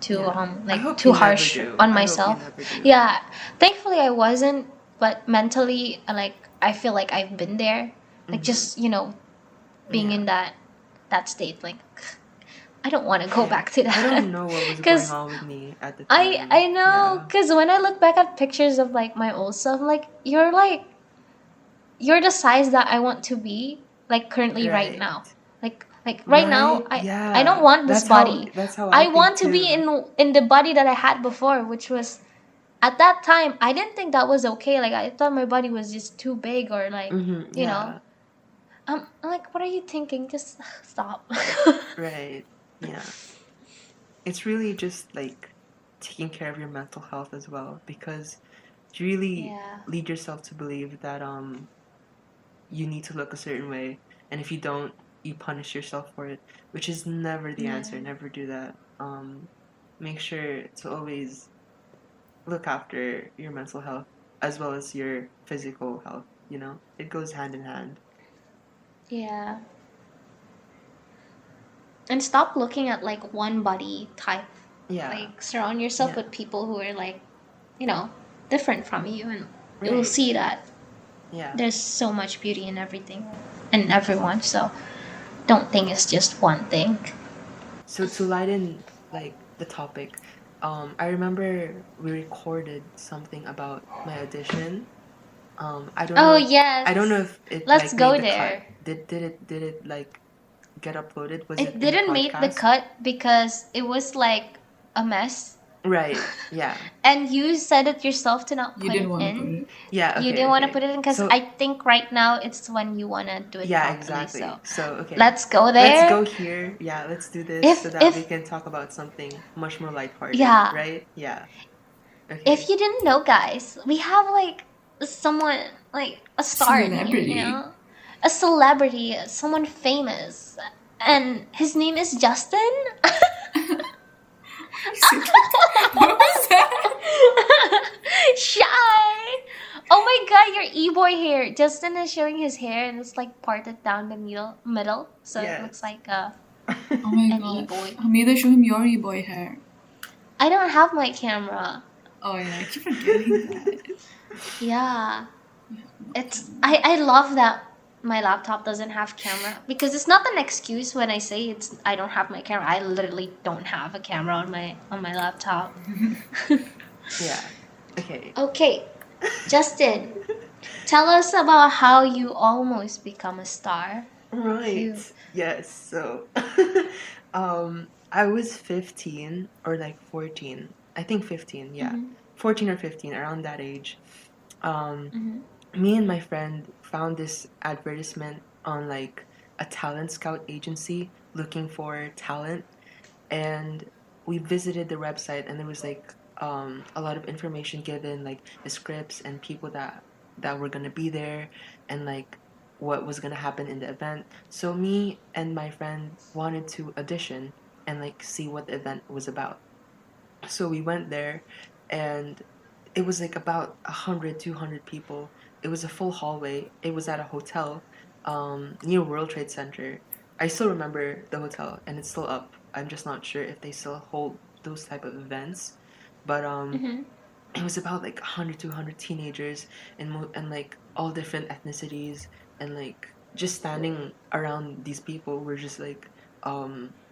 Too yeah. I like hope too you never harsh do. on I hope you myself. never do. Yeah, thankfully I wasn't. But mentally, like I feel like I've been there. Like Mm-hmm. just being Yeah, in that state. Like I don't want to go yeah. back to I that. don't know what was going Because on with me at the I time. I know, Yeah, because when I look back at pictures of like my old self, like you're the size that I want to be, like currently right right. now. Like right now, Right? I don't Yeah. want this body. That's how I I think want to be too. in the body that I had before, which was at that time I didn't think that was okay. Like I thought my body was just too big or like Mm-hmm. you know. Yeah. I'm like, what are you thinking? Just stop. Right. Yeah. It's really just like taking care of your mental health as well because you really Yeah. lead yourself to believe that you need to look a certain way, and if you don't, you punish yourself for it, which is never the Yeah. answer. Never do that. Make sure to always look after your mental health as well as your physical health. It goes hand in hand. Yeah. And stop looking at like one body type. Yeah. Like surround yourself Yeah. with people who are like, you know, different from you, and you will Right. see that Yeah. there's so much beauty in everything and everyone. So don't think it's just one thing. So to lighten like the topic, I remember we recorded something about my audition. Oh I don't know yes, if it let's like made go the cut. there. Did it like get uploaded? Was it It in the didn't make the podcast? cut because it was like a mess. Right. Yeah. And you said it yourself to not You put didn't it want to put in. it. Yeah. You Okay. didn't want to Okay. put it in because So I think right now it's when you want to do it yeah, properly. exactly. So So okay, let's go let's there. go here. Yeah, let's do this so that we If can talk about something much more lighthearted. yeah, Right? Yeah. if Okay. you didn't know, guys, we have like someone like a star in here. Celebrity. A celebrity, someone famous, and his name is Justin. What was that? Shy. Oh my god, your e-boy hair. Justin is showing his hair and it's like parted down the middle, so it looks Yes. like Oh my an god. e-boy. Hamida, show him your e-boy hair. I don't have my camera. Oh yeah, I keep forgetting that. Yeah. I love that my laptop doesn't have camera because it's not an excuse when I say I don't have my camera. I literally don't have a camera on my laptop. Yeah. Okay. Okay, Justin, tell us about how you almost become a star. Right. You Yes. So, I was 15 or like 14. I think 15. Yeah, Mhm. 14 or 15, around that age. Um, Mhm. Me and my friend found this advertisement on like a talent scout agency looking for talent, and we visited the website, and there was like a lot of information given, like the scripts and people that were gonna be there, and like what was gonna happen in the event. So me and my friend wanted to audition and like see what the event was about. So we went there, and it was like about 100, 200 people. It was a full hallway. It was at a hotel near World Trade Center. I still remember the hotel, and it's still up. I'm just not sure if they still hold those type of events. But Mhm. it was about like 100, 200 teenagers, and like all different ethnicities, and like just standing around these people were just like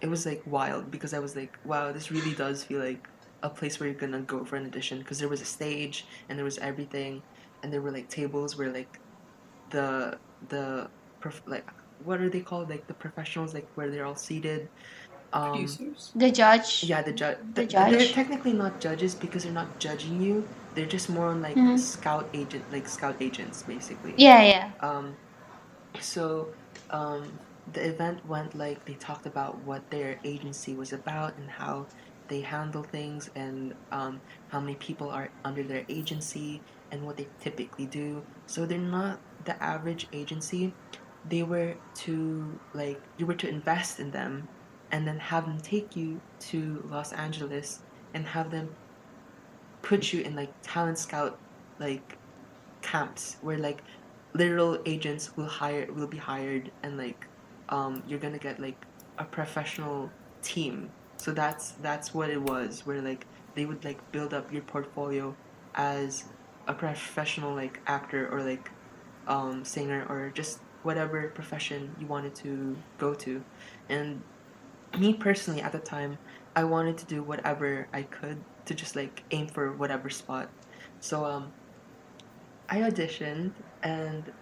it was like wild because I was like, wow, this really does feel like a place where you're gonna go for an audition, because there was a stage and there was everything, and there were like tables where like the like what are they called, like the professionals, like where they're all seated. um Producers. The judge. yeah, the judge. The They're judge. technically not judges because they're not judging you. They're just more on like Hmm. scout agents basically. Yeah, yeah. um so the event went like they talked about what their agency was about and how they handle things, and how many people are under their agency and what they typically do. So they're not the average agency. They were to like you were to invest in them and then have them take you to Los Angeles and have them put you in like talent scout like camps where like literal agents will be hired, and like you're gonna get like a professional team. So that's what it was, where like they would like build up your portfolio as a professional like actor or like singer or just whatever profession you wanted to go to. And me personally at the time, I wanted to do whatever I could to just like aim for whatever spot. So I auditioned, and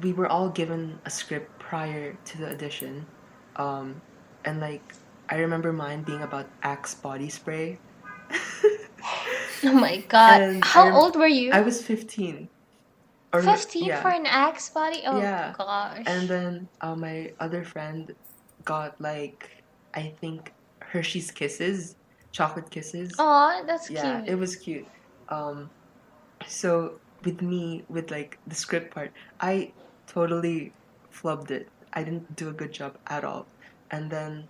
we were all given a script prior to the audition. Um, and like I remember mine being about Axe body spray. Oh my god. and How old were I you? was 15, or 15 for yeah, an axe body? Oh yeah. And gosh. then my other friend got like, I think, Hershey's Kisses, chocolate kisses. Aw, that's Yeah, cute. it was cute. Um, so with me, with like the script part, I totally flubbed it. I didn't do a good job at all. And then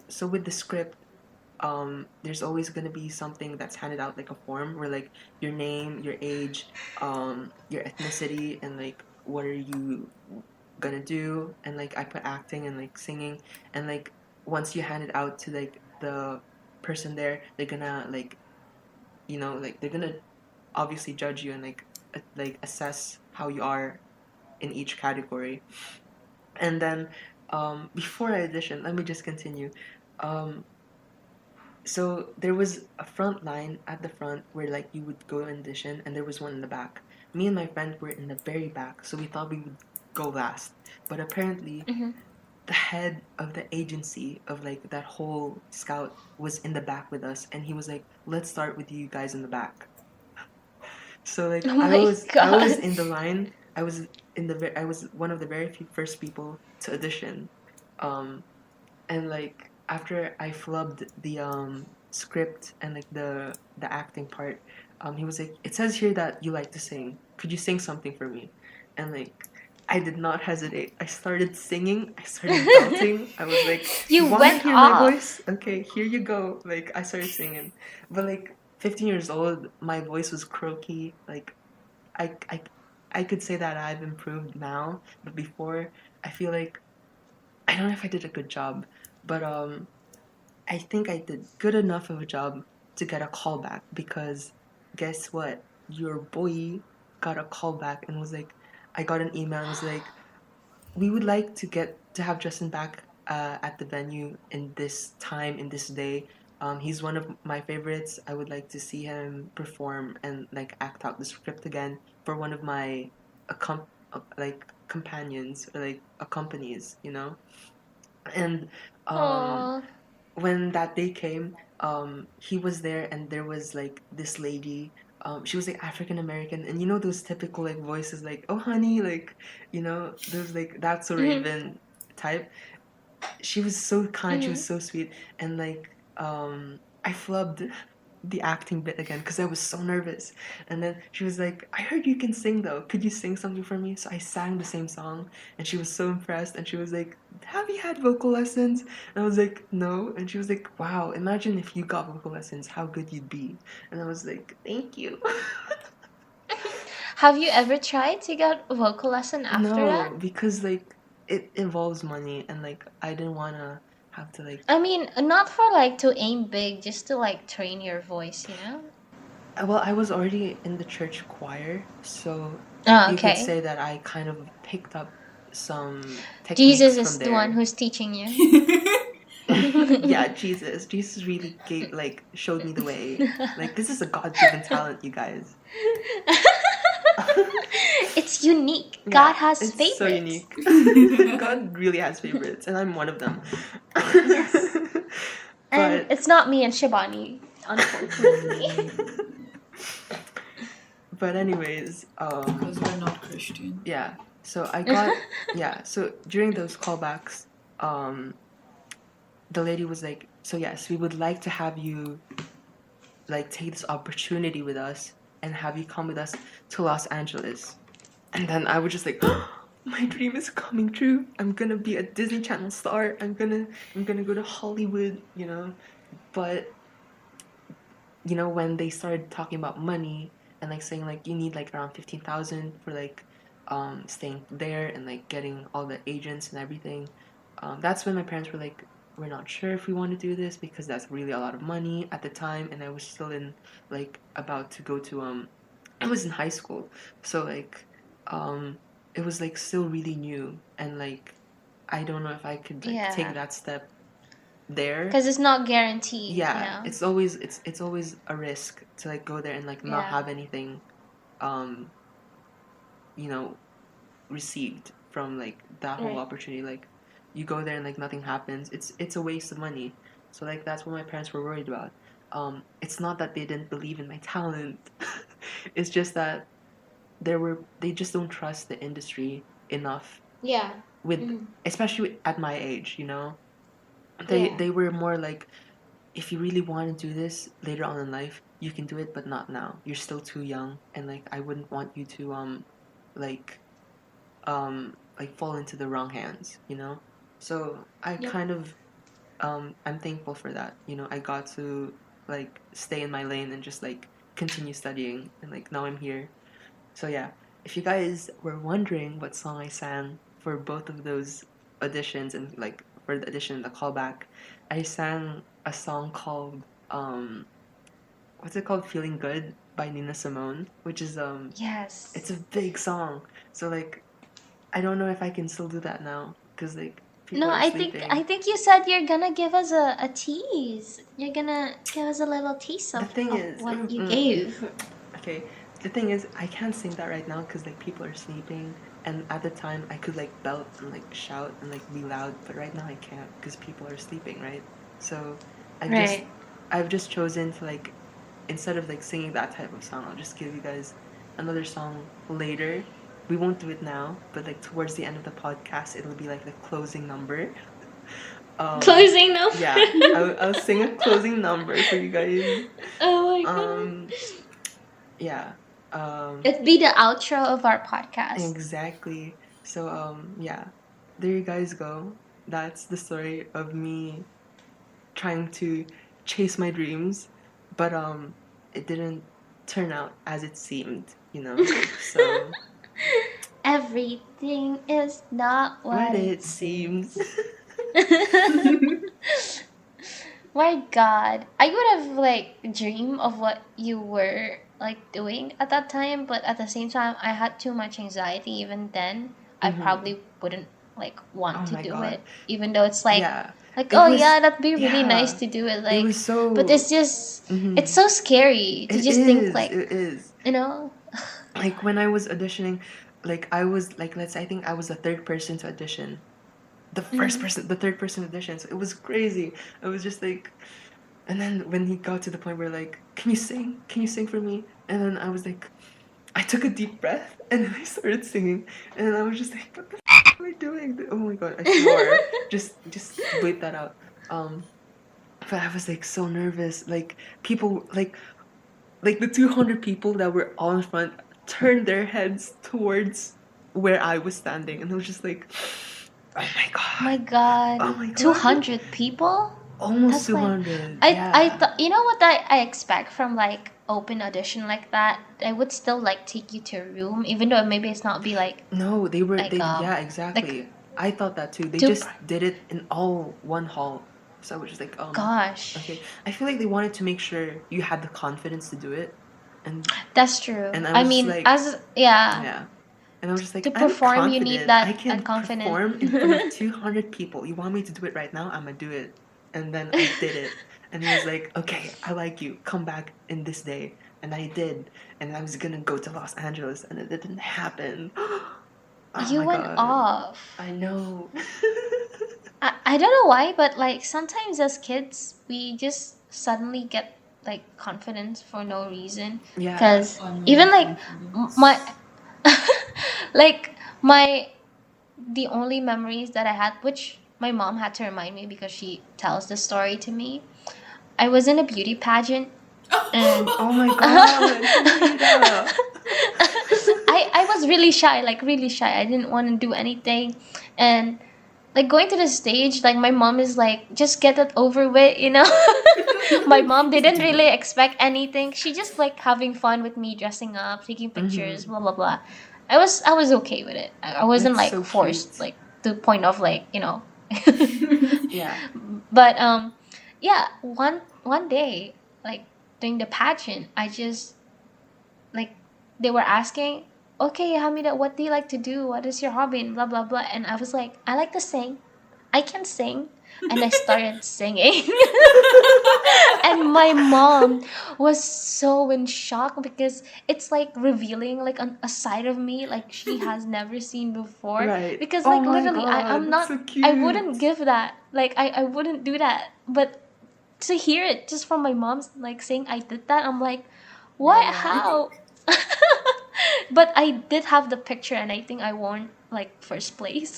so with the script, there's always gonna be something that's handed out like a form where like your name, your age, your ethnicity, and like what are you gonna do. And like I put acting and like singing, and like once you hand it out to like the person there, they're gonna like, like they're gonna obviously judge you and like assess how you are in each category. And then before I audition, let me just continue. Um, so there was a front line at the front where like you would go and audition, and there was one in the back. Me and my friend were in the very back, so we thought we would go last. But apparently, Hmm. the head of the agency of like that whole scout was in the back with us, and he was like, "Let's start with you guys in the back." So like Oh I my was I was god. in the line. I was one of the very few first people to audition. Um and like after I flubbed the script and like the acting part, he was like, "It says here that you like to sing. Could you sing something for me?" And like I did not hesitate. I started singing. I started belting. I was like, "You You want to went hear my off. voice? Okay, here you go." Like I started singing. But like 15 years old, my voice was croaky. Like I I I could say that I've improved now, but before I feel like I don't know if I did a good job, but I think I did good enough of a job to get a callback, because guess what? Your boy got a callback and was like, I got an email and was like, "We would like to have Justin back at the venue in this time, in this day. He's one of my favorites. I would like to see him perform and like act out the script again for one of my like companions, or like accompanies, you know." And um, Aw. when that day came, he was there, and there was like this lady. She was like African American, and you know those typical like voices, like "Oh honey," like those like "That's a Hmm. Raven" type. She was so kind. She was Hmm. so sweet, and like I flubbed the acting bit again because I was so nervous. And then she was like, "I heard you can sing though. Could you sing something for me?" So I sang the same song, and she was so impressed. And she was like, "Have you had vocal lessons?" And I was like, "No." And she was like, "Wow, imagine if you got vocal lessons, how good you'd be." And I was like, "Thank you." Have you ever tried to get a vocal lesson after that? No, because like it involves money, and like I didn't wanna have to like. I mean, not for like to aim big, just to like train your voice, you know? Well, I was already in the church choir, so Oh, you could okay. say that I kind of picked up some Jesus techniques from is the one there. who's teaching you. Yeah, Jesus really gave like showed me the way. Like this is a God-given talent, you guys. It's unique. Yeah, God has it's favorites. so unique. God really has favorites, and I'm one of them. Yes. And But it's not me and Shibani, unfortunately. but anyways, Because we're not Christian. yeah. So I got yeah. So during those callbacks, the lady was like, "So yes, we would like to have you like take this opportunity with us and have you come with us to Los Angeles." And then I was just like, my dream is coming true. I'm gonna be a Disney Channel star. I'm gonna go to Hollywood, you know. But you know, when they started talking about money and like saying like you need like around 15,000 for like staying there and like getting all the agents and everything, that's when my parents were like, we're not sure if we want to do this because that's really a lot of money at the time, and I was still in like about to go to I was in high school, so like it was like still really new, and like I don't know if I could like take that step there because it's not guaranteed. yeah, it's always a risk to like go there and like not have anything you know received from like that whole opportunity. Like you go there and like nothing happens, it's a waste of money. So like that's what my parents were worried about. It's not that they didn't believe in my talent. It's just that they just don't trust the industry enough with especially at my age, you know. They were more like, if you really want to do this later on in life, you can do it, but not now. You're still too young, and like I wouldn't want you to like fall into the wrong hands, you know. So I kind of I'm thankful for that. You know, I got to like stay in my lane and just like continue studying, and like now I'm here. So yeah, if you guys were wondering what song I sang for both of those auditions and like for the audition and the callback, I sang a song called what's it called? Feeling Good by Nina Simone, which is yes, it's a big song. So like I don't know if I can still do that now because like people are sleeping. I think you said you're gonna give us a tease. You're gonna give us a little tease of what you gave. Okay, the thing is, I can't sing that right now because like people are sleeping, and at the time I could like belt and like shout and like be loud, but right now I can't because people are sleeping, right? So I've just chosen to like, instead of like singing that type of song, I'll just give you guys another song later. We won't do it now, but like towards the end of the podcast, it'll be like the closing number. Closing number. Yeah, I'll sing a closing number for you guys. Oh my god. Yeah. It'd be the outro of our podcast. Exactly. So yeah, there you guys go. That's the story of me trying to chase my dreams, but it didn't turn out as it seemed, you know. So everything is not what it seems. My god, I would have like dreamed of what you were like doing at that time, but at the same time I had too much anxiety even then. I probably wouldn't like want to do it, even though it's like that'd be really nice to do it, like, it was so, but it's just it's so scary to think like it is, you know. Like when I was auditioning, like I was like, I think I was the third person to audition, the third person audition, so it was crazy. I was just like, and then when he got to the point where like, can you sing for me, and then I was like, I took a deep breath and then I started singing, and then I was just like, what the am I doing? Oh my god, I swore. just bleep that out. But I was like so nervous. Like people, like the 200 people that were all in front turned their heads towards where I was standing, and I was just like, oh my god, oh my god, 200 people, almost 200. I thought, you know what I expect from like open audition like that, I would still like take you to a room, even though maybe it's not be like, no, they were like, yeah, exactly, like, I thought that too. They just did it in all one hall. So I was just like, gosh, okay. I feel like they wanted to make sure you had the confidence to do it, and that's true. And I mean, like, yeah. And I was just like, to perform, you need that I can confidence. Perform in front of 200 people. You want me to do it right now? I'm gonna do it. And then I did it. And he was like, okay, I like you. Come back in this day. and I did, and I was gonna go to Los Angeles, and it didn't happen. Oh You my went god. off. I know. I don't know why, but like sometimes as kids, we just suddenly get like confidence for no reason. Yeah. Because even Unknown like my, confidence. like my, the only memories that I had, which my mom had to remind me because she tells the story to me, I was in a beauty pageant and Oh my god, Hamida. I was really shy, like really shy. I didn't want to do anything. And like going to the stage, like my mom is like, just get it over with, you know? My mom Just didn't do really it. expect anything. She just like having fun with me, dressing up, taking pictures, Mm-hmm. blah blah blah. I was okay with it. I wasn't That's like so forced, cute. like to the point of like, you know. Yeah. But yeah, one day, like during the pageant, I just like, they were asking, okay, Hamida, what do you like to do? What is your hobby? And blah blah blah. And I was like, I like to sing. I can sing. And I started singing. And my mom was so in shock because it's like revealing like a side of me like she has never seen before. Right. Because Oh like my literally god, I'm that's not, so I wouldn't cute. give that. Like I wouldn't do that. But to hear it just from my mom's like saying I did that, I'm like, what? Yeah. How? But I did have the picture and I think I won like first place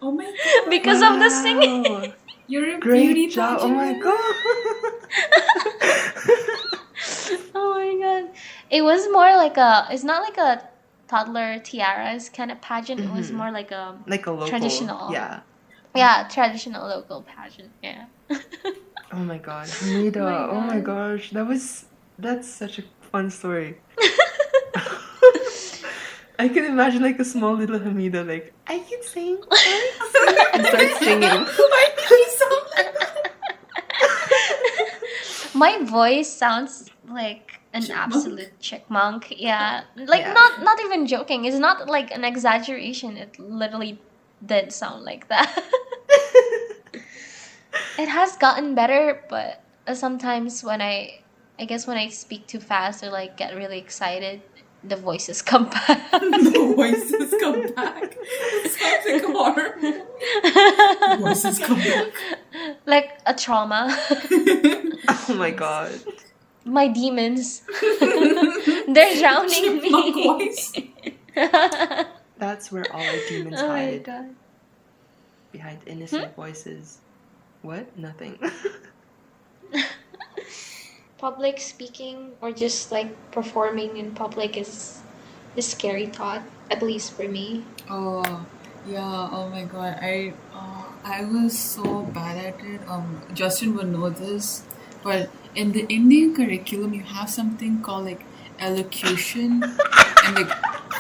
Oh my god. because of the singing. Wow. You're a Great beauty job. Oh pageant my winner? god. Oh my god. It was more like a, it's not like a toddler tiaras kind of pageant. It was Mm-hmm. more like a Like a local. traditional, Yeah. yeah, traditional local pageant. Yeah. Oh my god. My Hamida. Oh my god. gosh. That's such a fun story. I can imagine like a small little Hamida like, I can sing. I can sing. And start singing. Why did you sound like My voice sounds like an chipmunk? absolute chipmunk. Yeah. Like Yeah. not even joking. It's not like an exaggeration. It literally did sound like that. It has gotten better, but sometimes when I guess when I speak too fast or like get really excited, the voices come back. The voices come back. It sounds like a horror movie. The voices come back. Like a trauma. Oh my god. My demons. They're drowning Chipmunk me. voice. That's where all our demons Oh my hide. god. Behind innocent voices. What? Nothing. Public speaking or just like performing in public is a scary thought, at least for me. Oh, yeah. Oh my god. I was so bad at it. Justin would know this, but in the Indian curriculum, you have something called like elocution, and like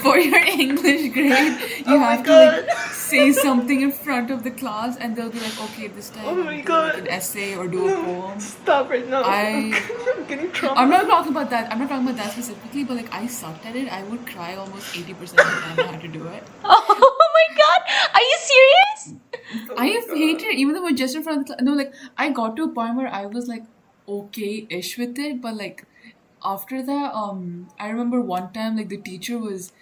for your English grade, you Oh my have to like god. say something in front of the class, and they'll be like, okay, this Oh time my do like god. an essay or do a No. poem. Stop right now. I I'm getting trauma. I'm not talking about that. I'm not talking about that specifically, but like I sucked at it. I would cry almost 80% of the time I had to do it. Oh my god! Are you serious? Oh I my have god. hated it, even though we're just in front of the class. No, like I got to a point where I was like okay-ish with it, but like after that, I remember one time like the teacher was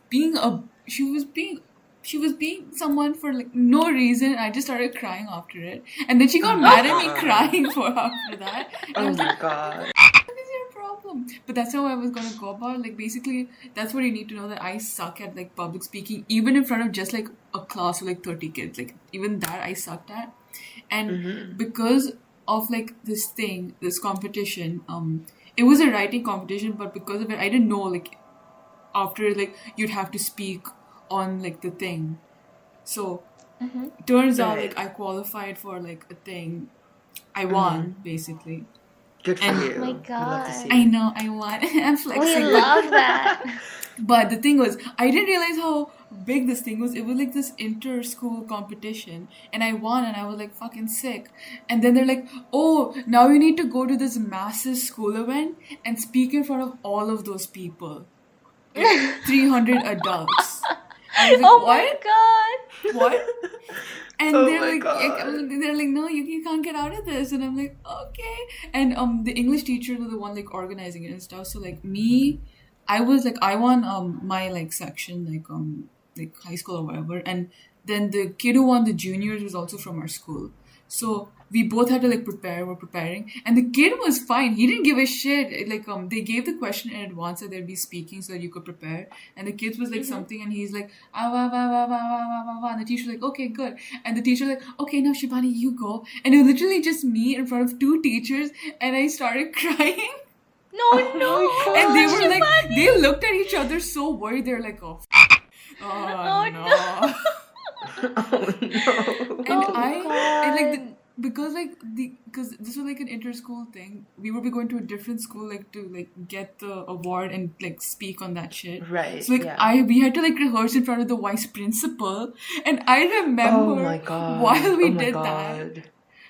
being a she was being someone for like no reason. I just started crying after it, and then she Oh got my mad at me god. crying for after that. And I Oh was like, my god. what is your problem? But that's how I was gonna go about. Like basically, that's what you need to know that I suck at like public speaking, even in front of just like a class of like 30 kids. Like even that I sucked at, and Mm-hmm. because of like this thing, this competition, it was a writing competition, but because of it, I didn't know like after like you'd have to speak on like the thing. So turns out Right. like I qualified for like a thing. I Mm-hmm. won basically. Good for And you. Oh my We love to see god. I it. know I won. I'm We flexing, love that. but the thing was, I didn't realize how big this thing was. It was like this inter-school competition, and I won, and I was like fucking sick. And then they're like, "Oh, now you need to go to this massive school event and speak in front of all of those people, like 300 adults." I was like, Oh my what? god. What? And Oh they're my like, God. they're like, no, you can't get out of this. And I'm like, okay. And the English teacher was the one like organizing it and stuff. So like me, I was like, I won my like section like high school or whatever. And then the kid who won the juniors was also from our school. So we both had to like prepare. We're preparing, and the kid was fine. He didn't give a shit. Like they gave the question in advance that they'd be speaking so that you could prepare. And the kids was like something, and he's like ah wah wah wah wah wah wah wah wah. And the teacher's like okay good, and the teacher like okay now Shivani you go. And it was literally just me in front of two teachers, and I started crying. No, Oh no. my And they God. were like Shivani. they looked at each other so worried. They're like oh Oh no. no. Oh no. And Oh and like god. because like because this was like an inter-school thing, we would be going to a different school like to like get the award and like speak on that shit. Right, So like yeah. we had to like rehearse in front of the vice principal, and I Oh my remember God. Oh my God.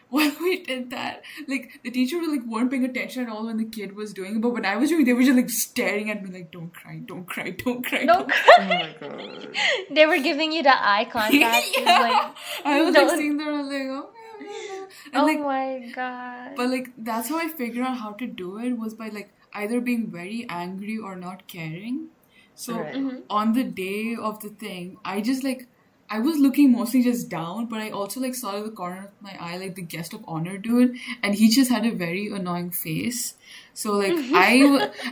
while we did that, like the teacher like weren't paying attention at all when the kid was doing it, but when I was doing it, they were just like staring at me like don't cry, don't cry, don't cry, Don't don't cry. Oh my God. They were giving you the eye contact. It's Yeah. like I was like don't. sitting there, I was like, oh, and Oh like, my god. but like, that's how I figured out how to do it was by like either being very angry or not caring. So Right. on the day of the thing, I just like, I was looking mostly just down, but I also like saw at the corner of my eye like the guest of honor dude, and he just had a very annoying face. So like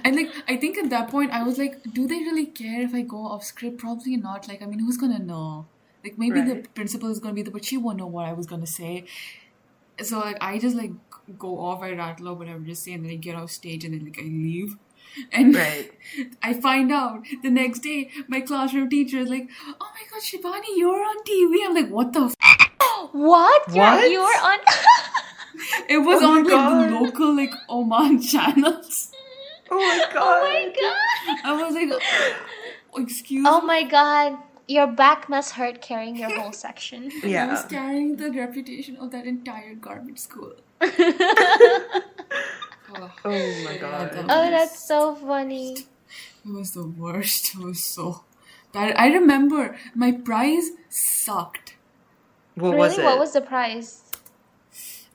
and like I think at that point I was like, do they really care if I go off script? Probably not. Like I mean, who's gonna know? Like maybe the Right. principal is gonna be there, but she won't know what I was gonna say. So like I just like go off, I rattle or whatever, just say, and then I get off stage and then like I leave. And Right. I find out the next day my classroom teacher is like, "Oh my god, Shivani, you're on TV." I'm like, "What the?" What? What? You were on. It was Oh my on like God. the local like Oman channels. Oh my Oh my God. god. I was like, "Excuse Oh me." my god. Your back must hurt carrying your whole section. I was Yeah. carrying the reputation of that entire garbage school. Oh, Oh my yeah, God. that Oh, was that's so funny. it was the worst. It was so bad. I remember my prize sucked. What was Really? What it? was the prize?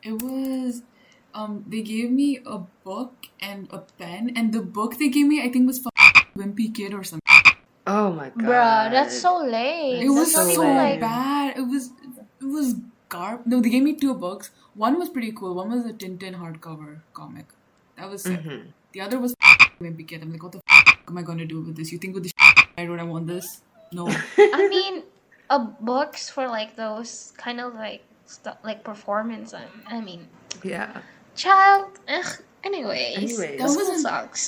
It was they gave me a book and a pen, and the book they gave me I think was for Wimpy Kid or something. Oh my God. Bruh, that's so lame. It That's was That's not so even so like. bad. It was No, they gave me two books. One was pretty cool. One was a Tintin hardcover comic. That was sick. Mm-hmm. The other was Wimpy Kid. I'm like, what the am I gonna do with this? You think with the I wrote I want this? No. I mean, books for like those kind of like stuff, like performance. I mean, Yeah. child. Ugh. Anyways, Anyways. the That school wasn't- sucks.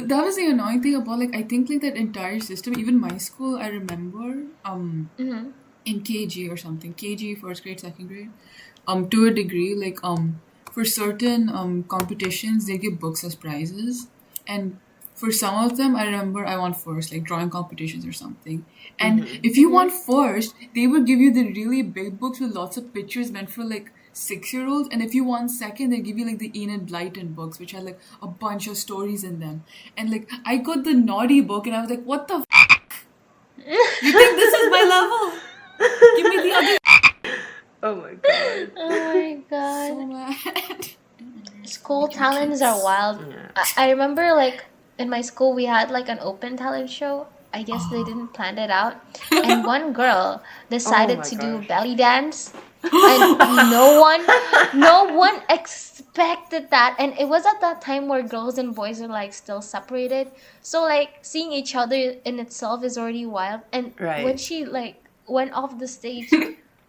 That was the annoying thing about like I think like that entire system. Even my school, I remember Mm-hmm. in KG or something, KG first grade, second grade, to a degree, like for certain competitions they give books as prizes, and for some of them I remember I won first, like drawing competitions or something. And if you won first, they would give you the really big books with lots of pictures meant for like 6-year-olds, and if you won second, they give you like the Enid Blyton books, which had like a bunch of stories in them. And like I got the naughty book, and I was like, "What the? You think this is my level? Give me the other." Oh my God. Oh my god. So mad. School talents are wild. Yeah. I remember like in my school we had like an open talent show. I guess they didn't plan it out. And one girl decided my to do gosh. belly dance. And no one expected that. And it was at that time where girls and boys are like still separated. So like seeing each other in itself is already wild. And when Right. she like went off the stage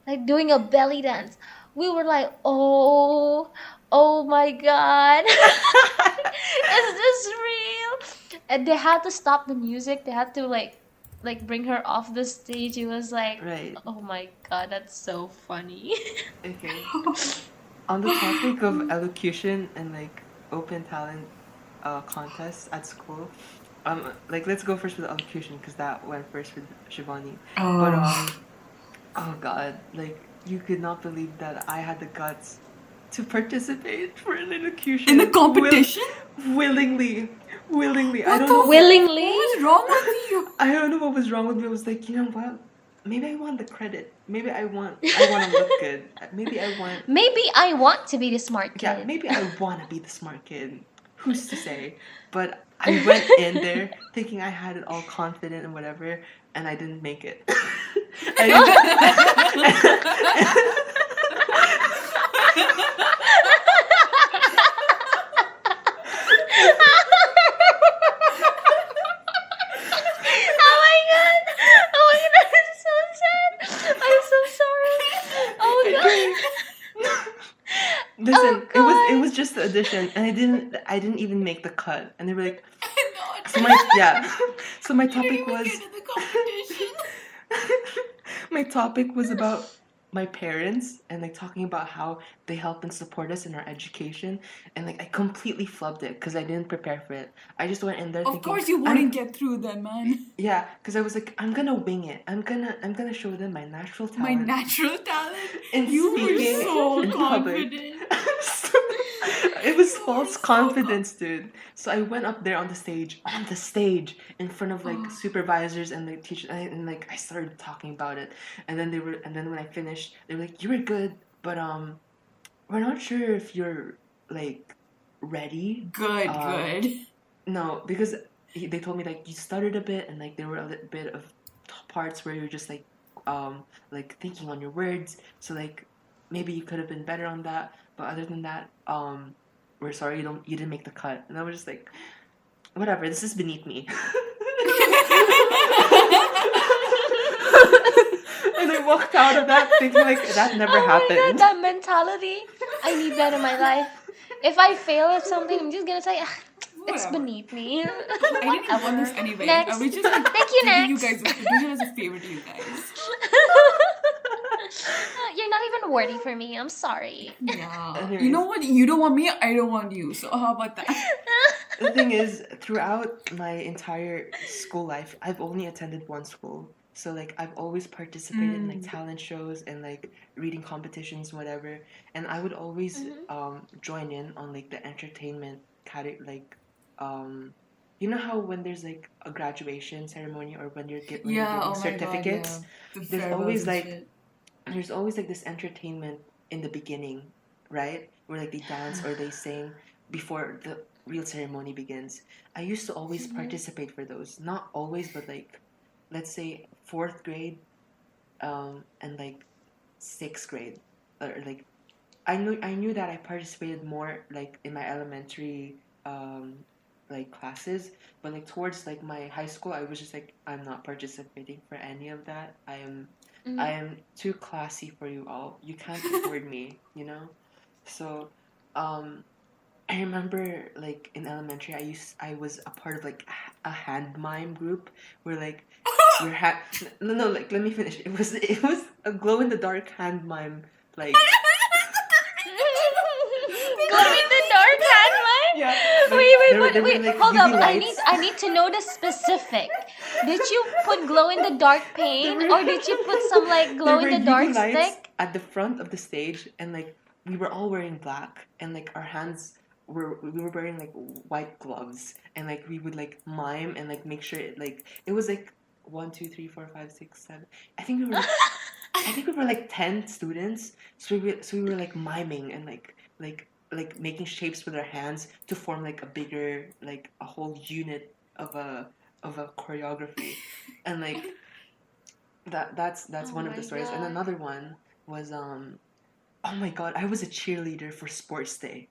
like doing a belly dance, we were like, oh my god. Is this real? And they had to stop the music. They had to like bring her off the stage. It was like, Right. oh my god, that's so funny. Okay. On the topic of elocution and like open talent contests at school, like let's go first with elocution because that went first with Shivani. But Oh. oh God, like you could not believe that I had the guts to participate for an elocution In the competition? willingly. I What don't the know. fuck? Willingly? What was wrong with you? I don't know what was wrong with me. I was like, you know what? Maybe I want the credit. Maybe I want to look good. Maybe I want. Maybe I want to be the smart kid. Yeah, maybe I want to be the smart kid. Who's to say? But I went in there thinking I had it all confident and whatever, and I didn't make it. Oh my god! Oh my god, I'm so sad. I'm so sorry. Oh god. Listen, Oh, it was just the audition, and I didn't even make the cut, and they were like, No, so my so my you topic didn't even was get in the competition. my topic was about my parents and like talking about how they help and support us in our education, and like I completely flubbed it because I didn't prepare for it. I just went in there Of thinking, course you wouldn't get through then, man. yeah, because I was like, I'm gonna wing it. I'm gonna show them my natural My talent natural talent. in You were speaking so in public. confident. It was You false were so confidence, dude. So I went up there on the stage, in front of like supervisors and like teachers, and like I started talking about it, and then when I finished, they were like, "You were good, but we're not sure if you're like ready." Good, good. No, because they told me like you stuttered a bit, and like there were a little bit of parts where you're just like thinking on your words. So like maybe you could have been better on that. But other than that, we're sorry you didn't make the cut. And I was just like, whatever. This is beneath me. And I walked out of that thinking like that never happened. Oh my god, that mentality. I need that in my life. If I fail at something, I'm just gonna say, it's Whatever. beneath me. I didn't want this anyway. Next. I was just like, Thank you, giving you next. guys doing it as a favor to you guys. You're not even worthy for me. I'm sorry. Yeah. Anyways. You know what? You don't want me, I don't want you. So how about that? The thing is, throughout my entire school life, I've only attended one school. So like I've always participated in like talent shows and like reading competitions, whatever. And I would always join in on like the entertainment category, like you know how when there's like a graduation ceremony or when you're getting certificates, The there's farewells always and like shit. there's always like this entertainment in the beginning, right? Where like they dance or they sing before the real ceremony begins. I used to always participate for those. Not always, but like let's say 4th grade and like 6th grade, or like I knew that I participated more like in my elementary like classes, but like towards like my high school, I was just like, I'm not participating for any of that. I am too classy for you all. You can't afford me, you know. So I remember like in elementary, I was a part of like a hand mime group where like no, like let me finish. It was a glow in the dark hand mime, like Glow in the dark hand mime? yeah. Wait, hold up. I need to know the specific. Did you put glow in the dark paint, or did you put some like glow in the dark stick at the front of the stage, and like we were all wearing black, and like our hands we were wearing like white gloves, and like we would like mime and like make sure it was like 1, 2, 3, 4, 5, 6, 7. I think we were like 10 students, so we were like miming and like making shapes with our hands to form like a bigger, like a whole unit of a choreography, and like that's Oh one of my the stories. And God. another one was oh my god, I was a cheerleader for sports day.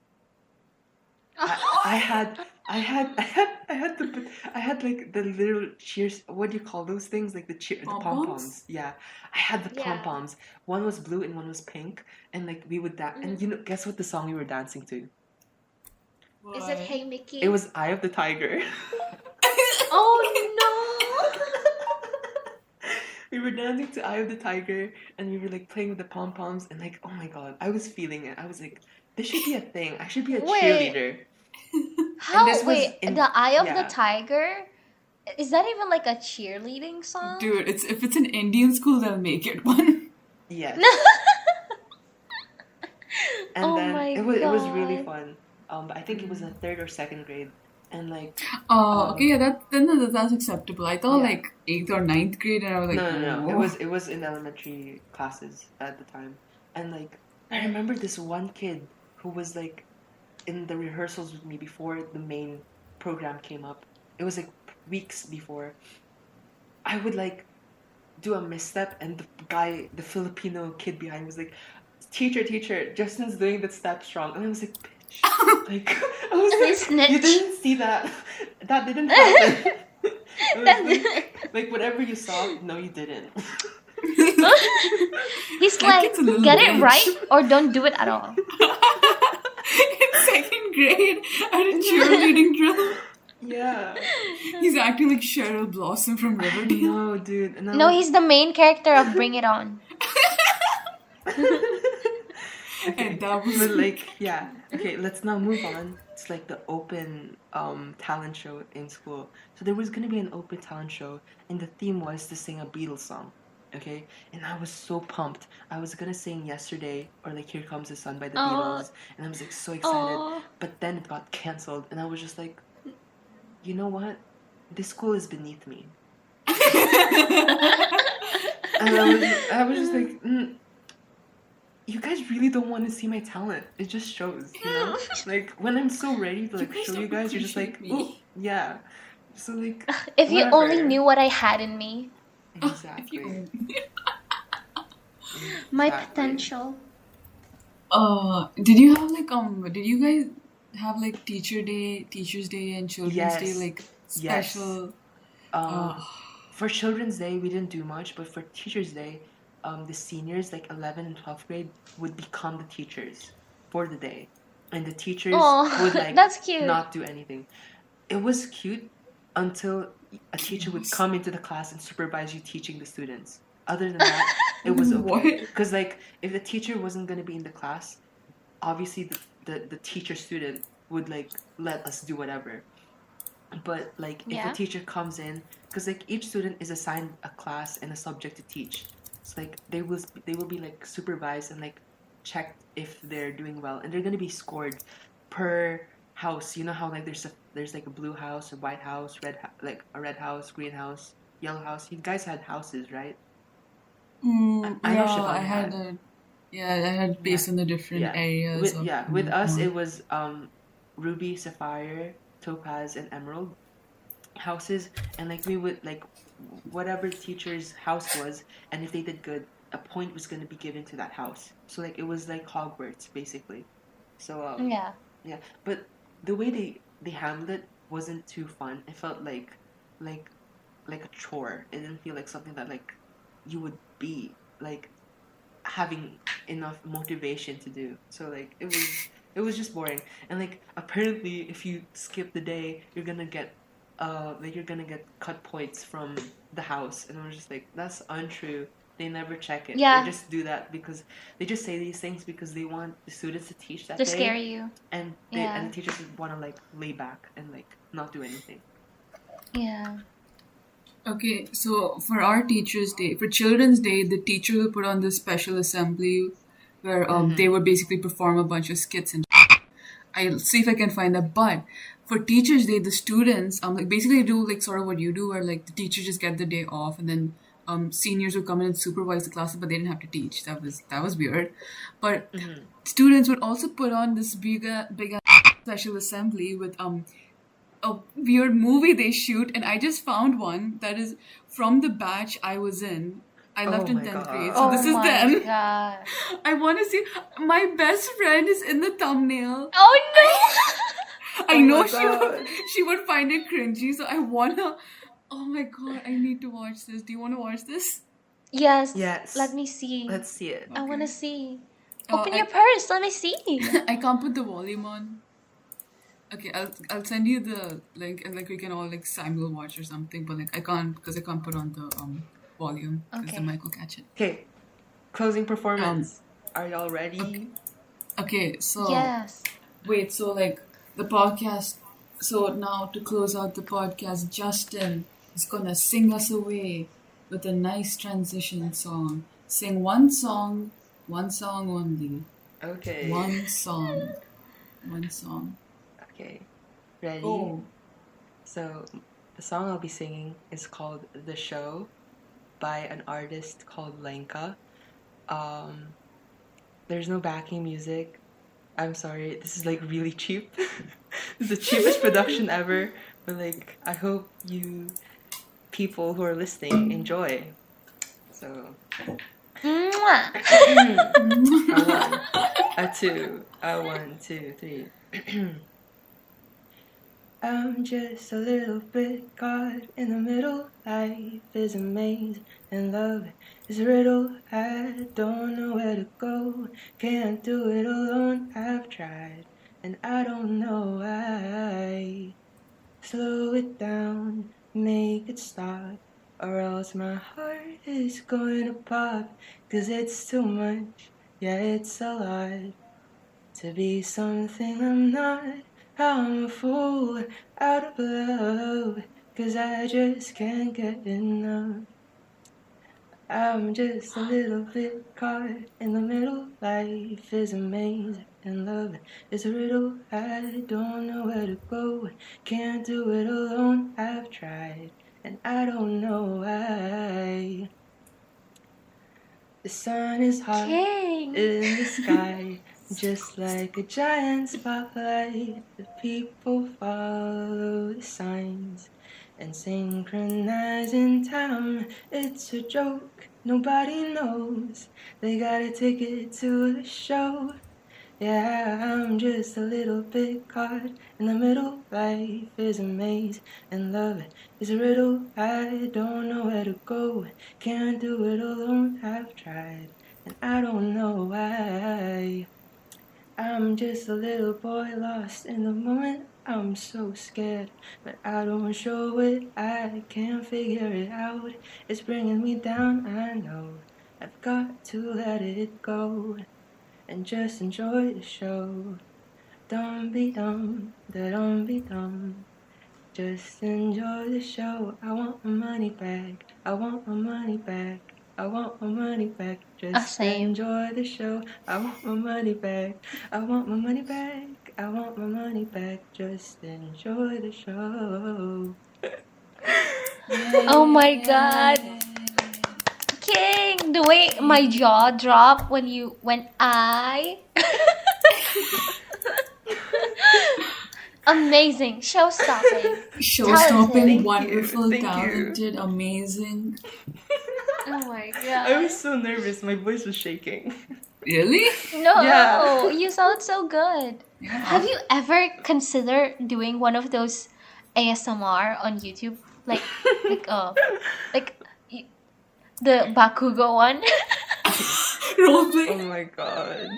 I had like the little cheers. What do you call those things? Like the pom Pom-poms? poms. Yeah, I had the Yeah. pom poms. One was blue and one was pink, and like we would dance. And guess what the song we were dancing to? Is it Hey Mickey? It was "Eye of the Tiger." Oh We were dancing to "Eye of the Tiger," and we were like playing with the pom poms, and like, oh my god, I was feeling it. I was like, this should be a thing. I should be a Wait. cheerleader. no! How? this was Wait, in- the Eye of yeah. the Tiger? Is that even like a cheerleading song? Dude, if it's an Indian school, they'll make it one. Yes. And Oh then my it was really god. fun. But I think it was the third or second grade, and like Oh, okay, um yeah, that's acceptable. I thought yeah. like eighth or ninth grade, and I was like, No, no, no. It oh. was it was in elementary classes at the time. And like I Mm. remember this one kid who was like in the rehearsals with me before the main program came up. It was like weeks before. I would like do a misstep, and the Filipino kid behind was like, "Teacher, teacher, Justin's doing that step strong." And I was like, "Bitch." Like I was like, "You Snitch. didn't see that. That didn't happen." I was like whatever you saw, no you didn't. He's That like, kid's a little get it right bitch. or don't do it at all. In second grade at a cheerleading drill, Yeah. he's acting like Cheryl Blossom from I Riverdale. know, dude. And I No, was he's the main character of Bring It On. And okay, that was but like yeah. Okay, let's now move on. It's like the open talent show in school. So there was gonna be an open talent show, and the theme was to sing a Beatles song. Okay, and I was so pumped. I was gonna sing yesterday or like Here Comes the Sun by the Oh, Beatles, and I was like so excited. oh. But then it got canceled, and I was just like, you know what? This school is beneath me. And I was just like, you guys really don't want to see my talent. It just shows, you know? Like when I'm so ready to you like guys show you don't guys, you're just appreciate like, oh me. yeah. So like If you only whatever. knew what I had in me, If you Exactly. own. my Exactly. potential. Did you have like did you guys have like Teachers Day and Children's Day Yes. like Yes. special? Um Uh, for Children's Day we didn't do much, but for Teachers Day, the seniors like 11th and 12th grade would become the teachers for the day. And the teachers would Oh, like that's cute. not do anything. It was cute until a teacher would chaos. come into the class and supervise you teaching the students. Other than that, it was What? okay. Because like if the teacher wasn't gonna be in the class, obviously the teacher student would like let us do whatever. But like if the Yeah. teacher comes in, because like each student is assigned a class and a subject to teach. It's like they will be like supervised and like checked if they're doing well, and they're gonna be scored per house. You know how like there's like a blue house, a white house, like a red house, green house, yellow house. You guys had houses, right? I know Yeah, Siobhan had. I had Yeah, based on the different yeah. areas of With us Bhutan. it was ruby, sapphire, topaz, and emerald houses, and like we would like whatever the teacher's house was, and if they did good, a point was going to be given to that house. So like it was like Hogwarts basically. So Yeah. yeah, but the way they handled it wasn't too fun. It felt like like a chore. It didn't feel like something that like you would be like having enough motivation to do. So like it was just boring. And like apparently if you skip the day, you're gonna get cut points from the house. And I was just like, that's untrue. They never check it. They Yeah. just do that because they just say these things because they want the students to teach that To scare day, you. and Yeah. the teachers would want to like lay back and like not do anything. Yeah. Okay, so for our Teachers' Day, for Children's Day, the teacher will put on this special assembly where they would basically perform a bunch of skits and I'll see if I can find that. But for Teachers' Day, the students like basically do like sort of what you do, where like the teachers just get the day off, and then seniors would come in and supervise the classes, but they didn't have to teach. That was weird. But students would also put on this big special assembly with a weird movie they shoot, and I just found one that is from the batch I was in. I Oh left in my 10th god. grade, so Oh this is my them. god. I want to see. My best friend is in the thumbnail. Oh no! I Oh know my god. she would find it cringy, so I wanna. Oh my god, I need to watch this. Do you want to watch this? Yes. Let Yes. me see. Let's see it. I wanna Okay. see. Uh, Open your I purse. Let me see. I can't put the volume on. Okay, I'll send you the link, and like we can all like simul watch or something. But like I can't because I can't put on the volume because the Okay. mic will catch it. Okay, closing Um. performance. Are y'all ready? Okay. So Yes. wait. So like the podcast. So now to close out the podcast, Justin is gonna sing us away with a nice transition song. Sing one song only. Okay. One song. One song. Okay. Ready? Oh, So, the song I'll be singing is called The Show by an artist called Lenka. Um, there's no backing music. I'm sorry, this is like really cheap. This is the cheapest production ever. But like, I hope you people who are listening enjoy. So, Mwah. a one, a two, a one, two, three. I'm just a little bit caught in the middle. Life is a maze and love is a riddle. I don't know where to go. Can't do it alone. I've tried and I don't know why. Slow it down, make it stop, or else my heart is going to pop. 'Cause it's too much, yeah, it's a lot to be something I'm not. I'm a fool out of love, 'cause I just can't get enough. I'm just a little bit caught in the middle. Life is a maze and love is a riddle. I don't know where to go, can't do it alone. I've tried and I don't know why. The sun is hot King. in the sky, just like a giant spotlight. The people follow the signs and synchronize in time. It's a joke, nobody knows. They got a ticket to the show. Yeah, I'm just a little bit caught in the middle. Life is a maze and love is a riddle. I don't know where to go, can't do it alone. I've tried and I don't know why. I'm just a little boy lost in the moment. I'm so scared, but I don't show it. I can't figure it out. It's bringing me down, I know. I've got to let it go and just enjoy the show. Don't be dumb, don't be dumb. Just enjoy the show. I want my money back. I want my money back. I want my money back. Just Same. enjoy the show. I want my money back. I want my money back. I want my money back. Just enjoy the show. Oh my god. King, the way my jaw dropped when I amazing, show stopping, show-stopping, talented. Thank wonderful, you. talented, amazing. Oh my I was god. so nervous. My voice was shaking. Really? No, Yeah. you sound so good. Yeah. Have you ever considered doing one of those ASMR on YouTube, like like y- the Bakugo one? Roleplay. Oh my god.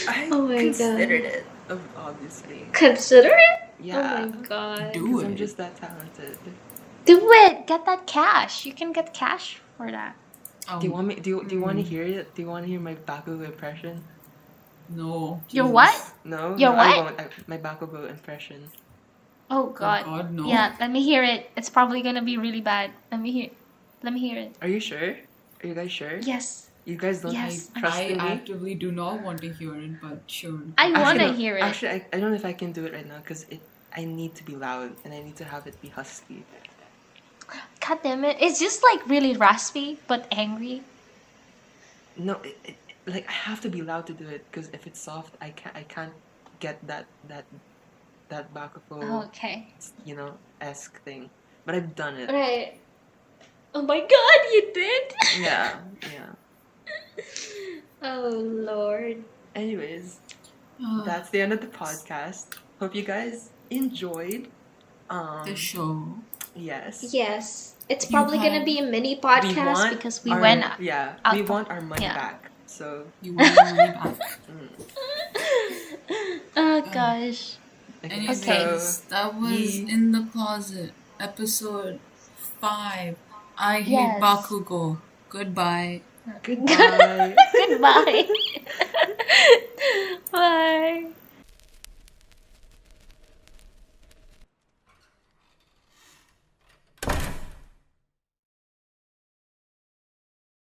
I Oh my considered god. it, obviously. Consider it? Yeah. Oh my god. Do Because I'm it. just that talented. Do it. Get that cash. You can get cash for that. Do you want me? Do you want to Hmm. hear it? Do you want to hear my Bakugo impression? No. Your Jesus. what? No, Your no, what? I won't. My Bakugo impression. Oh Oh god. God, no. Yeah, let me hear it. It's probably gonna be really bad. Let me hear it. Are you sure? Are you guys sure? Yes. You guys don't Yes. have trust I in me? actively do not want to hear it, but sure. I wanna no. hear it. Actually, I don't know if I can do it right now because I need to be loud and I need to have it be husky. God damn it. It's just like really raspy but angry. No, like I have to be loud to do it because if it's soft, I can't get that Bakugo, Oh, okay. esque thing. But I've done it. Right. Oh my god, you did? Yeah, yeah. Oh lord. Anyways, Ah, that's the end of the podcast. Hope you guys enjoyed. the show. Yes. Yes. It's You probably gonna had- be a mini We podcast want because we our, went yeah, out we of- want our money yeah. back. So You want your money back. Oh gosh. Anyways, so that was ye- In the Closet, episode 5. I hate Yes. Bakugo. Goodbye. goodbye. Goodbye. Bye.